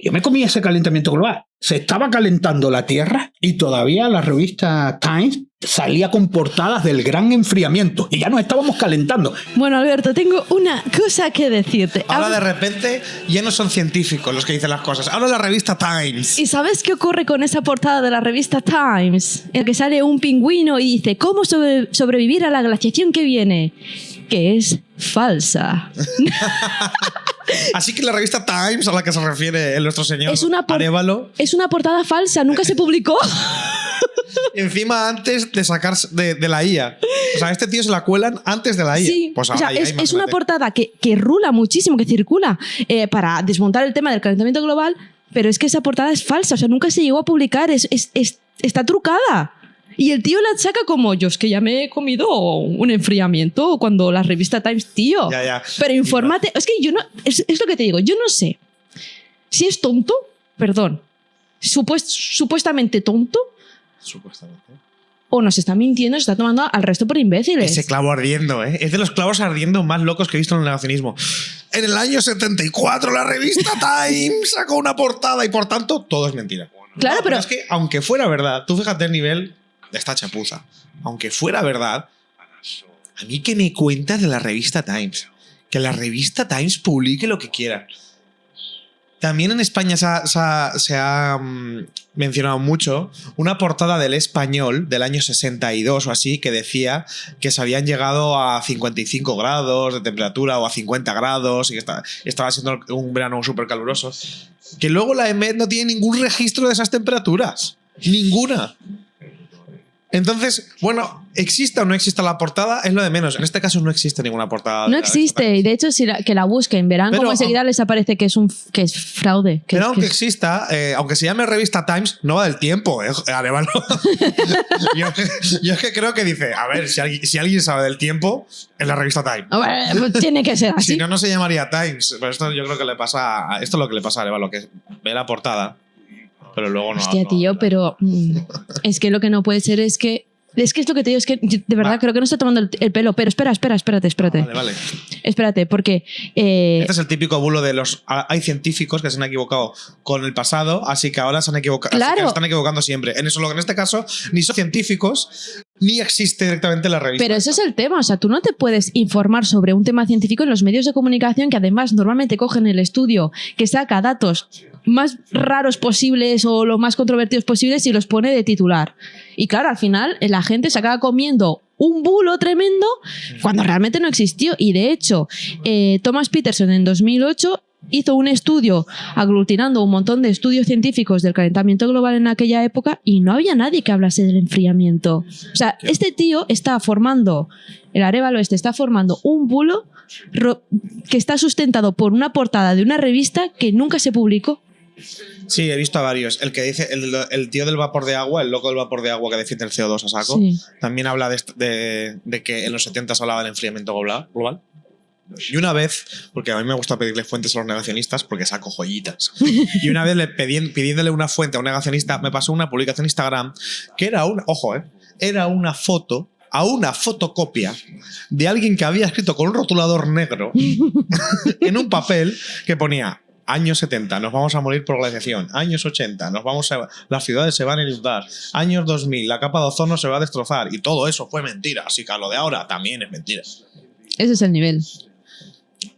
Yo me comí ese calentamiento global. Se estaba calentando la Tierra y todavía la revista Times salía con portadas del gran enfriamiento y ya nos estábamos calentando. Bueno, Alberto, tengo una cosa que decirte. Ahora de repente ya no son científicos los que dicen las cosas. Ahora la revista Times. ¿Y sabes qué ocurre con esa portada de la revista Times? En la que sale un pingüino y dice ¿cómo sobrevivir a la glaciación que viene? Que es falsa. Así que la revista Times a la que se refiere nuestro señor Arévalo es una portada falsa, nunca se publicó. Encima antes de sacar de la IA. O sea, este tío se la cuelan antes de la IA. Sí, pues o sea, es una portada que rula muchísimo, que circula para desmontar el tema del calentamiento global, pero es que esa portada es falsa, o sea, nunca se llegó a publicar, está trucada. Y el tío la saca como, yo es que ya me he comido un enfriamiento cuando la revista Times, tío. Ya. Pero infórmate, es que yo no, es lo que te digo, yo no sé si es tonto, perdón, supuestamente tonto, o nos está mintiendo, se está tomando al resto por imbéciles. Ese clavo ardiendo, ¿eh? Es de los clavos ardiendo más locos que he visto en el negacionismo. En el año 74 la revista Times sacó una portada y por tanto todo es mentira. Claro, pero es que aunque fuera verdad, tú fíjate el nivel de esta chapuza. Aunque fuera verdad, a mí que me cuentas de la revista Times. Que la revista Times publique lo que quiera. También en España se ha mencionado mucho una portada del Español del año 62 o así que decía que se habían llegado a 55 grados de temperatura o a 50 grados y que estaba siendo un verano súper caluroso. Que luego la EMET no tiene ningún registro de esas temperaturas. Ninguna. Entonces, bueno, exista o no exista la portada es lo de menos. En este caso no existe ninguna portada. No existe. Y de hecho, que la busquen, verán cómo enseguida les aparece que es fraude. Pero aunque exista, aunque se llame revista Times, no va del tiempo, Arévalo. yo es que creo que dice, a ver, si alguien sabe del tiempo, es la revista Times. Bueno, tiene que ser así. Si no, no se llamaría Times. Pero esto yo creo que le pasa. Esto es lo que le pasa a Arévalo, que ve la portada. Pero luego no. Hostia, tío, pero es que lo que no puede ser es que es lo que te digo, es que de verdad creo que no está tomando el pelo, pero espérate. Vale. Espérate, porque... Este es el típico bulo de los... Hay científicos que se han equivocado con el pasado, así que ahora se han equivocado. Claro. Así que se están equivocando siempre. En eso, lo que en este caso, ni son científicos, ni existe directamente la revista. Pero eso es el tema, o sea, tú no te puedes informar sobre un tema científico en los medios de comunicación que además normalmente cogen el estudio que saca datos más raros posibles o los más controvertidos posibles y los pone de titular. Y claro, al final la gente se acaba comiendo un bulo tremendo cuando realmente no existió. Y de hecho, Thomas Peterson en 2008 hizo un estudio aglutinando un montón de estudios científicos del calentamiento global en aquella época y no había nadie que hablase del enfriamiento. O sea, este tío está formando, el Arévalo está formando un bulo que está sustentado por una portada de una revista que nunca se publicó. Sí, he visto a varios. El que dice, el tío del vapor de agua, el loco del vapor de agua que defiende el CO2 a saco, sí. También habla de que en los 70 se hablaba del enfriamiento global. Y una vez, porque a mí me gusta pedirle fuentes a los negacionistas porque saco joyitas. Y una vez pidiéndole una fuente a un negacionista, me pasó una publicación en Instagram que era era una foto a una fotocopia de alguien que había escrito con un rotulador negro en un papel que ponía años 70, nos vamos a morir por glaciación. Años 80, las ciudades se van a inundar. Años 2000, la capa de ozono se va a destrozar. Y todo eso fue mentira. Así que lo de ahora también es mentira. Ese es el nivel.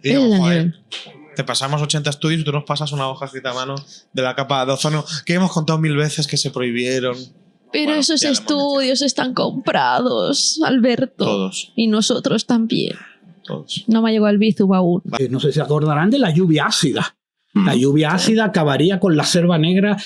Y digo, joder, te pasamos 80 estudios y tú nos pasas una hoja escrita a mano de la capa de ozono que hemos contado 1000 veces que se prohibieron. Pero Bueno, esos ya lo hemos estudios están comprados, Alberto. Todos. Y nosotros también. Todos. No me ha llegado el Bizum aún. No sé si se acordarán de la lluvia ácida. La lluvia ácida acabaría con la selva negra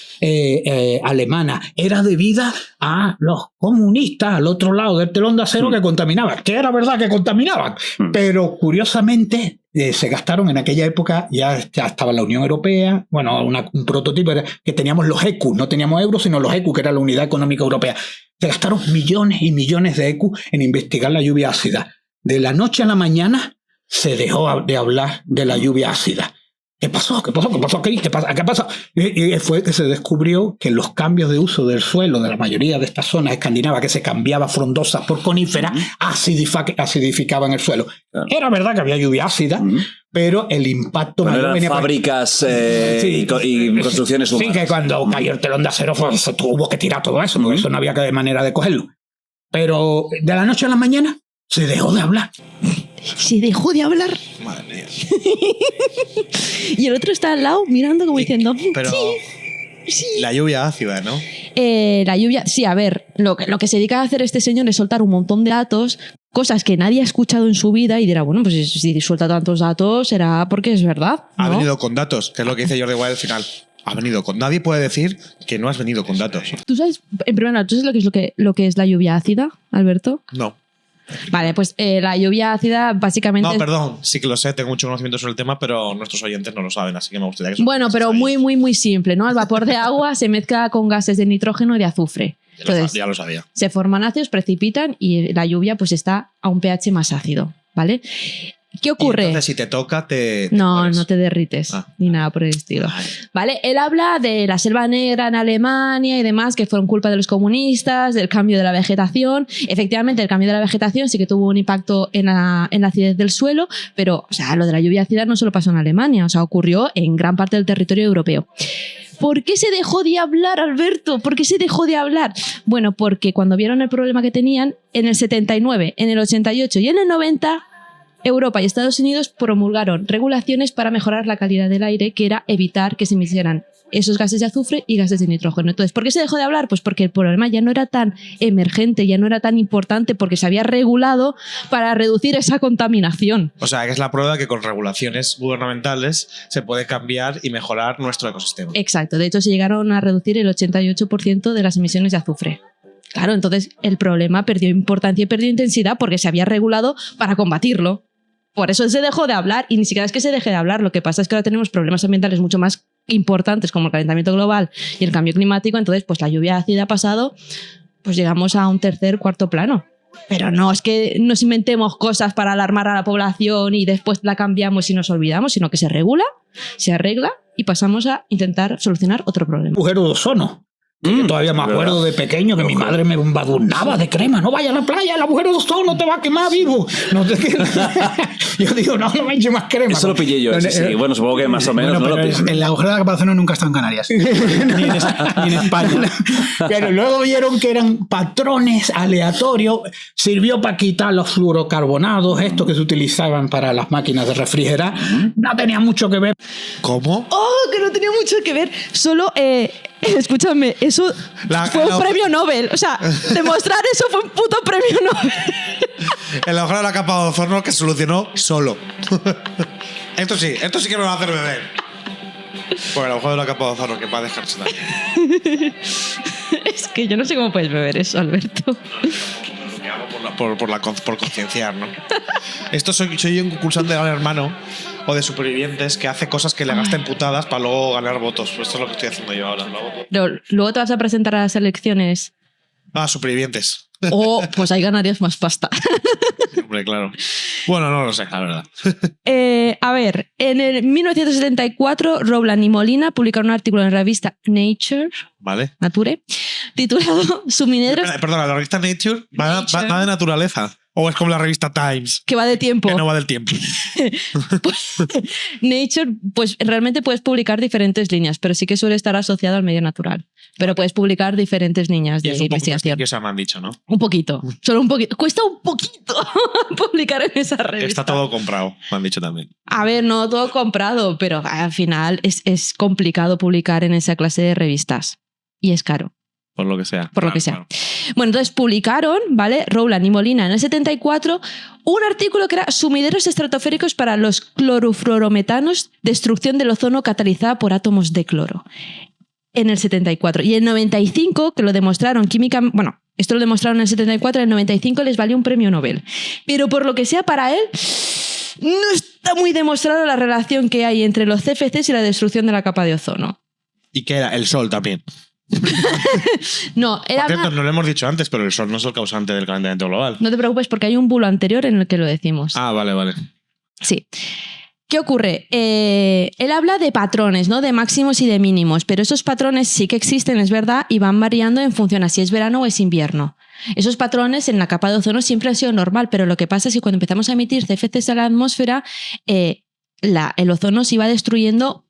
alemana. Era debida a los comunistas al otro lado del telón de acero que contaminaban. Que era verdad que contaminaban. Pero curiosamente se gastaron en aquella época, ya estaba la Unión Europea, bueno, un prototipo era que teníamos los ECU, no teníamos euros, sino los ECU, que era la Unidad Económica Europea. Se gastaron millones y millones de ECU en investigar la lluvia ácida. De la noche a la mañana se dejó de hablar de la lluvia ácida. ¿Qué pasó? ¿Qué pasó? ¿Qué pasó aquí? ¿Qué pasó? Y fue que se descubrió que los cambios de uso del suelo de la mayoría de estas zonas escandinavas, que se cambiaba frondosas por coníferas, acidificaban el suelo. Claro. Era verdad que había lluvia ácida, pero el impacto mayor eran venía fábricas y construcciones humanas. Sí, que cuando cayó el telón de acero se tuvo que tirar todo eso, porque eso no había manera de cogerlo. Pero de la noche a la mañana se dejó de hablar. Se dejó de hablar. Madre mía. Y el otro está al lado mirando como diciendo... Pero sí. La lluvia ácida, ¿no? La lluvia... Sí, a ver, lo que se dedica a hacer este señor es soltar un montón de datos, cosas que nadie ha escuchado en su vida y dirá, bueno, pues si suelta tantos datos será porque es verdad, ¿no? Ha venido con datos, que es lo que dice Jordi Wild al final. Ha venido con... Nadie puede decir que no has venido con datos. ¿Tú sabes, en primer lugar, ¿tú sabes lo que es la lluvia ácida, Alberto? No. Vale, pues la lluvia ácida básicamente... No, perdón, sí que lo sé, tengo mucho conocimiento sobre el tema, pero nuestros oyentes no lo saben, así que me gustaría que... Bueno, pero muy, muy, muy simple, ¿no? El vapor de agua se mezcla con gases de nitrógeno y de azufre. Entonces, ya lo sabía. Se forman ácidos, precipitan y la lluvia pues está a un pH más ácido, ¿vale? ¿Qué ocurre? Y entonces si te toca, no te derrites, ni nada por el estilo. ¿Vale? Él habla de la selva negra en Alemania y demás, que fueron culpa de los comunistas, del cambio de la vegetación. Efectivamente, el cambio de la vegetación sí que tuvo un impacto en la acidez del suelo, pero o sea, lo de la lluvia ácida no solo pasó en Alemania, o sea, ocurrió en gran parte del territorio europeo. ¿Por qué se dejó de hablar, Alberto? ¿Por qué se dejó de hablar? Bueno, porque cuando vieron el problema que tenían, en el 79, en el 88 y en el 90... Europa y Estados Unidos promulgaron regulaciones para mejorar la calidad del aire, que era evitar que se emitieran esos gases de azufre y gases de nitrógeno. Entonces, ¿por qué se dejó de hablar? Pues porque el problema ya no era tan emergente, ya no era tan importante, porque se había regulado para reducir esa contaminación. O sea, que es la prueba de que con regulaciones gubernamentales se puede cambiar y mejorar nuestro ecosistema. Exacto. De hecho, se llegaron a reducir el 88% de las emisiones de azufre. Claro, entonces el problema perdió importancia y perdió intensidad porque se había regulado para combatirlo. Por eso se dejó de hablar, y ni siquiera es que se deje de hablar, lo que pasa es que ahora tenemos problemas ambientales mucho más importantes como el calentamiento global y el cambio climático, entonces pues la lluvia ácida ha pasado, pues llegamos a un tercer, cuarto plano. Pero no es que nos inventemos cosas para alarmar a la población y después la cambiamos y nos olvidamos, sino que se regula, se arregla y pasamos a intentar solucionar otro problema. Agujero de ozono. Que todavía me acuerdo de pequeño que mi madre me embadurnaba de crema. No vaya a la playa, el agujero de ozono te va a quemar vivo. No te... Yo digo, no me eche más crema. Eso lo pillé yo. Sí. Bueno, supongo que más o menos bueno, no lo pillé. El agujero de la capa de ozono nunca ha estado en Canarias. ni en España. Pero luego vieron que eran patrones aleatorios. Sirvió para quitar los fluorocarbonados, estos que se utilizaban para las máquinas de refrigerar. No tenía mucho que ver. ¿Cómo? ¡Oh, que no tenía mucho que ver! Solo... escúchame, eso fue un premio Nobel. O sea, demostrar eso fue un puto premio Nobel. El agujero de la capa de ozono que solucionó solo. Esto sí que me va a hacer beber. Por el agujero de la capa de ozono, que va a dejarse también. Es que yo no sé cómo puedes beber eso, Alberto. Por concienciar, ¿no? Esto soy yo un concursante de Gran Hermano o de Supervivientes que hace cosas que le gasten putadas para luego ganar votos. Esto es lo que estoy haciendo yo ahora. Luego te vas a presentar a las elecciones. Supervivientes. O pues ahí ganarías más pasta. Hombre, claro. Bueno, no lo sé, la verdad. A ver, en el 1974, Rowland y Molina publicaron un artículo en la revista Nature, ¿vale? Nature, titulado Sumineros... Perdona, ¿la revista Nature va de naturaleza? ¿O es como la revista Times? Que va de tiempo. Que no va del tiempo. Nature, pues realmente puedes publicar diferentes líneas, pero sí que suele estar asociado al medio natural. Pero puedes publicar diferentes líneas de investigación. Que se me han dicho, ¿no? Un poquito, solo un poquito. Cuesta un poquito publicar en esa revista. Está todo comprado, me han dicho también. A ver, no todo comprado, pero al final es complicado publicar en esa clase de revistas. Y es caro. Por lo que sea. Por lo que sea. Bueno, entonces publicaron, ¿vale? Rowland y Molina en el 74 un artículo que era sumideros estratosféricos para los clorofluorometanos, destrucción del ozono catalizada por átomos de cloro. En el 74. Y en el 95, que lo demostraron químicamente... Bueno, esto lo demostraron en el 74, en el 95 les valió un premio Nobel. Pero por lo que sea, para él... no está muy demostrada la relación que hay entre los CFCs y la destrucción de la capa de ozono. ¿Y qué era? El sol también. No, era Por cierto, más... no lo hemos dicho antes, pero el sol no es el causante del calentamiento global. No te preocupes porque hay un bulo anterior en el que lo decimos. Ah, vale. Sí. ¿Qué ocurre? Él habla de patrones, ¿no? De máximos y de mínimos, pero esos patrones sí que existen, es verdad, y van variando en función a si es verano o es invierno. Esos patrones en la capa de ozono siempre han sido normal, pero lo que pasa es que cuando empezamos a emitir CFCs a la atmósfera, el ozono se iba destruyendo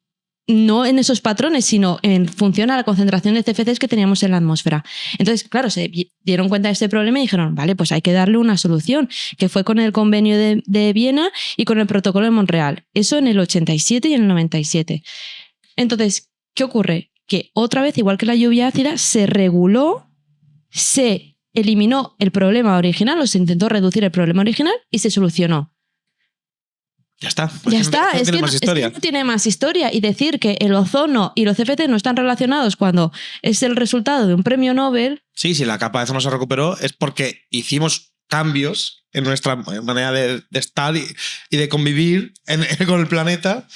no en esos patrones, sino en función a la concentración de CFCs que teníamos en la atmósfera. Entonces, claro, se dieron cuenta de este problema y dijeron, vale, pues hay que darle una solución, que fue con el convenio de Viena y con el protocolo de Montreal. Eso en el 87 y en el 97. Entonces, ¿qué ocurre? Que otra vez, igual que la lluvia ácida, se reguló, se eliminó el problema original o se intentó reducir el problema original y se solucionó. Ya está. Ya está, es que historia. no tiene más historia. Y decir que el ozono y los CFC no están relacionados cuando es el resultado de un premio Nobel. Sí, si la capa de ozono se recuperó es porque hicimos cambios en nuestra manera de estar y de convivir con el planeta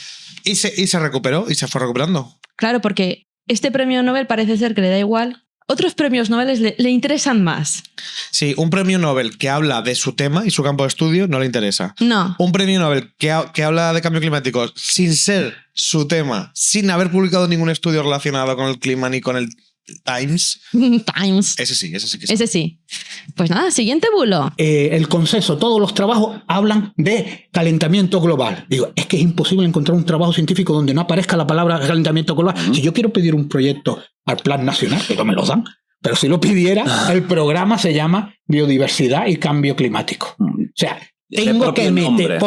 y se recuperó y se fue recuperando. Claro, porque este premio Nobel parece ser que le da igual. Otros premios Nobel le interesan más. Sí, un premio Nobel que habla de su tema y su campo de estudio no le interesa. No. Un premio Nobel que habla de cambio climático sin ser su tema, sin haber publicado ningún estudio relacionado con el clima ni con el Times. Ese sí que sí. Ese sí. Pues nada, siguiente bulo. El consenso, todos los trabajos hablan de calentamiento global. Digo, es que es imposible encontrar un trabajo científico donde no aparezca la palabra calentamiento global. Si yo quiero pedir un proyecto al Plan Nacional, que no me lo dan, pero si lo pidiera, el programa se llama Biodiversidad y Cambio Climático. O sea, tengo que meter...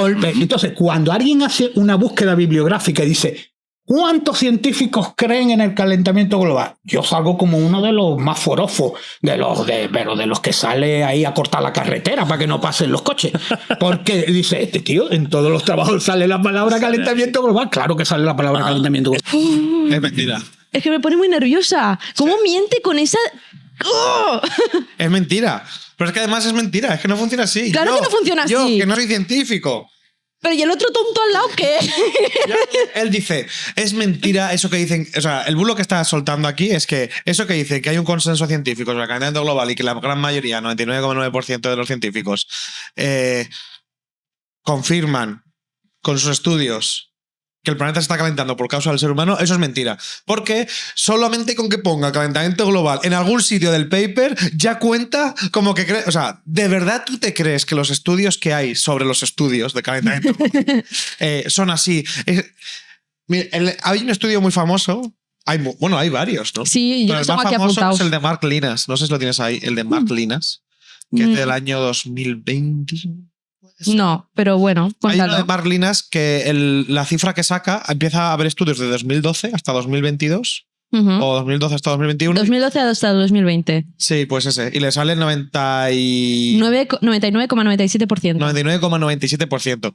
Entonces, cuando alguien hace una búsqueda bibliográfica y dice... ¿Cuántos científicos creen en el calentamiento global? Yo salgo como uno de los más forofos, pero de los que sale ahí a cortar la carretera para que no pasen los coches. Porque dice, este tío, en todos los trabajos sale la palabra calentamiento global. Claro que sale la palabra calentamiento global. Es mentira. Es que me pone muy nerviosa. ¿Cómo miente con esa...? ¡Oh! Es mentira. Pero es que además es mentira. Es que no funciona así. Claro que no funciona así. Yo, que no soy científico. Pero ¿y el otro tonto al lado qué? Él dice, es mentira eso que dicen, o sea, el bulo que está soltando aquí es que eso que dice que hay un consenso científico sobre el calentamiento global y que la gran mayoría, 99,9% de los científicos, confirman con sus estudios que el planeta se está calentando por causa del ser humano, eso es mentira. Porque solamente con que ponga calentamiento global en algún sitio del paper ya cuenta como que... O sea, ¿de verdad tú te crees que los estudios que hay sobre los estudios de calentamiento global son así? Hay un estudio muy famoso. Hay varios, ¿no? Sí, yo pero el tengo más aquí famoso apuntados. es el de Mark Linas. No sé si lo tienes ahí. El de Mark Linas, que es del año 2020... No, pero bueno, Hay cuéntalo. uno de Mark Linas que la cifra que saca empieza a haber estudios de 2012 hasta 2022 o 2012 hasta 2021. 2012 hasta 2020. Sí, pues ese. Y le sale el 99,97%. 99,97%.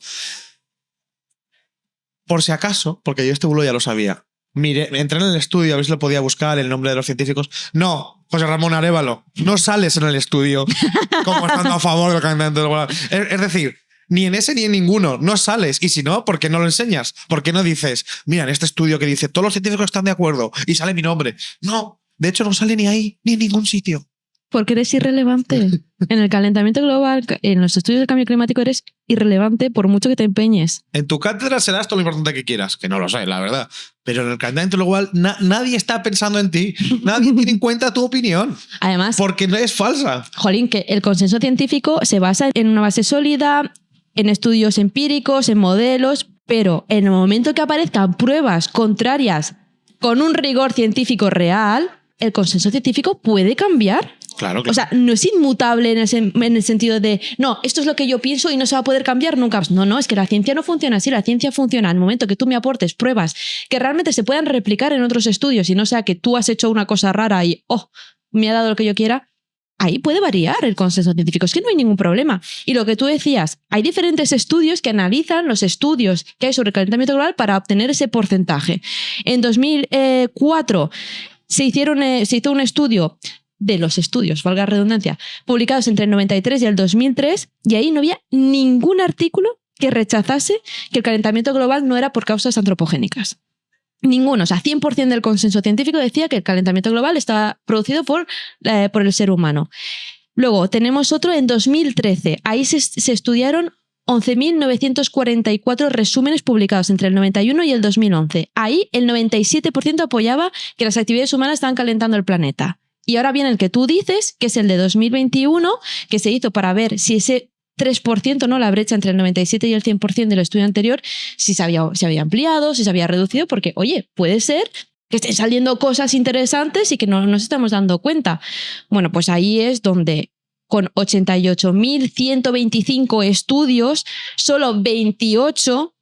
Por si acaso, porque yo este bulo ya lo sabía. Mire, entré en el estudio a ver si lo podía buscar, el nombre de los científicos. No, José Ramón Arévalo, no sales en el estudio como estando a favor del calentamiento global. Es decir, ni en ese ni en ninguno, no sales. Y si no, ¿por qué no lo enseñas? ¿Por qué no dices, mira, en este estudio que dice todos los científicos están de acuerdo y sale mi nombre? No, de hecho no sale ni ahí, ni en ningún sitio. Porque eres irrelevante. En el calentamiento global, en los estudios del cambio climático, eres irrelevante por mucho que te empeñes. En tu cátedra serás todo lo importante que quieras, que no lo sé, la verdad. Pero en el calentamiento global nadie está pensando en ti. Nadie tiene en cuenta tu opinión. Además, Porque no es falsa. jolín, que el consenso científico se basa en una base sólida, en estudios empíricos, en modelos, pero en el momento que aparezcan pruebas contrarias con un rigor científico real, el consenso científico puede cambiar. Claro. O sea, no es inmutable en el sentido de, no, esto es lo que yo pienso y no se va a poder cambiar nunca. No, es que la ciencia no funciona así. La ciencia funciona en el momento que tú me aportes pruebas que realmente se puedan replicar en otros estudios y no sea que tú has hecho una cosa rara y, me ha dado lo que yo quiera. Ahí puede variar el consenso científico, es que no hay ningún problema. Y lo que tú decías, hay diferentes estudios que analizan los estudios que hay sobre el calentamiento global para obtener ese porcentaje. En 2004 se hizo un estudio de los estudios, valga la redundancia, publicados entre el 93 y el 2003, y ahí no había ningún artículo que rechazase que el calentamiento global no era por causas antropogénicas. Ninguno, o sea, 100% del consenso científico decía que el calentamiento global estaba producido por el ser humano. Luego tenemos otro en 2013. Ahí se estudiaron 11.944 resúmenes publicados entre el 91 y el 2011. Ahí el 97% apoyaba que las actividades humanas estaban calentando el planeta. Y ahora viene el que tú dices, que es el de 2021, que se hizo para ver si ese 3%, ¿no? La brecha entre el 97 y el 100% del estudio anterior, si se había ampliado, si se había reducido, porque, oye, puede ser que estén saliendo cosas interesantes y que no nos estamos dando cuenta. Bueno, pues ahí es donde, con 88.125 estudios, solo 28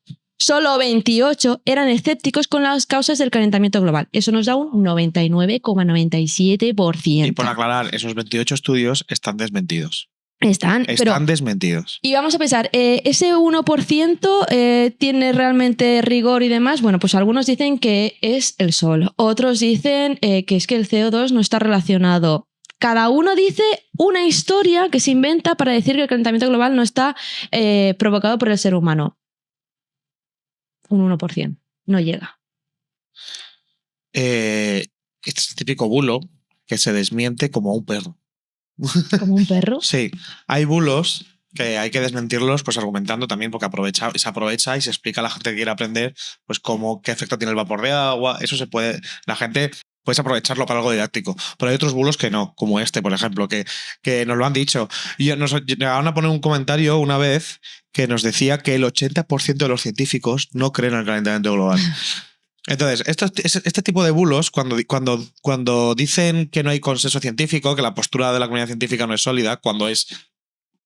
eran escépticos con las causas del calentamiento global. Eso nos da un 99,97%. Y por aclarar, esos 28 estudios están desmentidos. Están desmentidos. Y vamos a pensar, ¿ese 1% tiene realmente rigor y demás? Bueno, pues algunos dicen que es el Sol, otros dicen que es que el CO2 no está relacionado. Cada uno dice una historia que se inventa para decir que el calentamiento global no está provocado por el ser humano. Un 1%, no llega. Este es el típico bulo que se desmiente como un perro. ¿Como un perro? Sí, hay bulos que hay que desmentirlos pues argumentando también porque se aprovecha y se explica a la gente que quiere aprender pues qué efecto tiene el vapor de agua. Eso se puede, la gente puede aprovecharlo para algo didáctico, pero hay otros bulos que no, como este, por ejemplo, que nos lo han dicho. Y nos llegaron a poner un comentario una vez que nos decía que el 80% de los científicos no creen en el calentamiento global. Entonces, este tipo de bulos, cuando dicen que no hay consenso científico, que la postura de la comunidad científica no es sólida, cuando es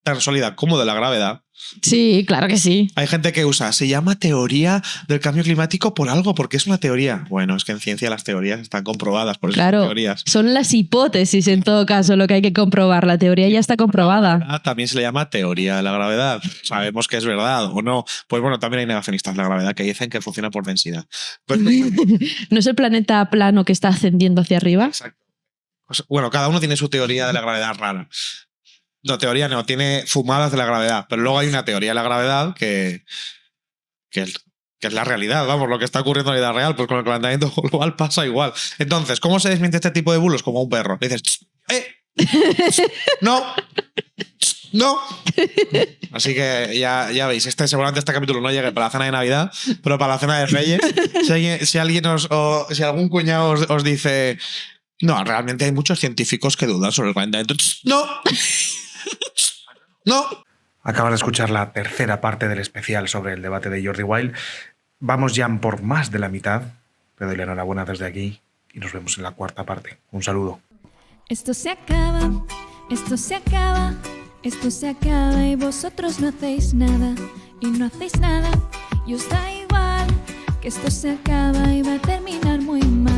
tan sólida como de la gravedad. Sí, claro que sí. Hay gente que se llama teoría del cambio climático por algo, porque es una teoría. Bueno, es que en ciencia las teorías están comprobadas, por eso son teorías. Son las hipótesis en todo caso lo que hay que comprobar. La teoría ya está comprobada. También se le llama teoría de la gravedad. Sabemos que es verdad o no. Pues bueno, también hay negacionistas de la gravedad que dicen que funciona por densidad. Pues, ¿No es el planeta plano que está ascendiendo hacia arriba? Exacto. Pues, bueno, cada uno tiene su teoría de la gravedad rara. No, teoría no, tiene fumadas de la gravedad. Pero luego hay una teoría de la gravedad que es la realidad, vamos, lo que está ocurriendo en la vida real. Pues con el calentamiento global pasa igual. Entonces, ¿cómo se desmiente este tipo de bulos? Como un perro. Le dices, no, no. Así que ya veis, seguramente este capítulo no llegue para la cena de Navidad, pero para la cena de Reyes, si algún cuñado os dice, no, realmente hay muchos científicos que dudan sobre el calentamiento. No. No. Acabas de escuchar la tercera parte del especial sobre el debate de Jordi Wild. Vamos ya por más de la mitad. Te doy la enhorabuena desde aquí y nos vemos en la cuarta parte. Un saludo. Esto se acaba, esto se acaba, esto se acaba y vosotros no hacéis nada y no hacéis nada y os da igual que esto se acaba y va a terminar muy mal.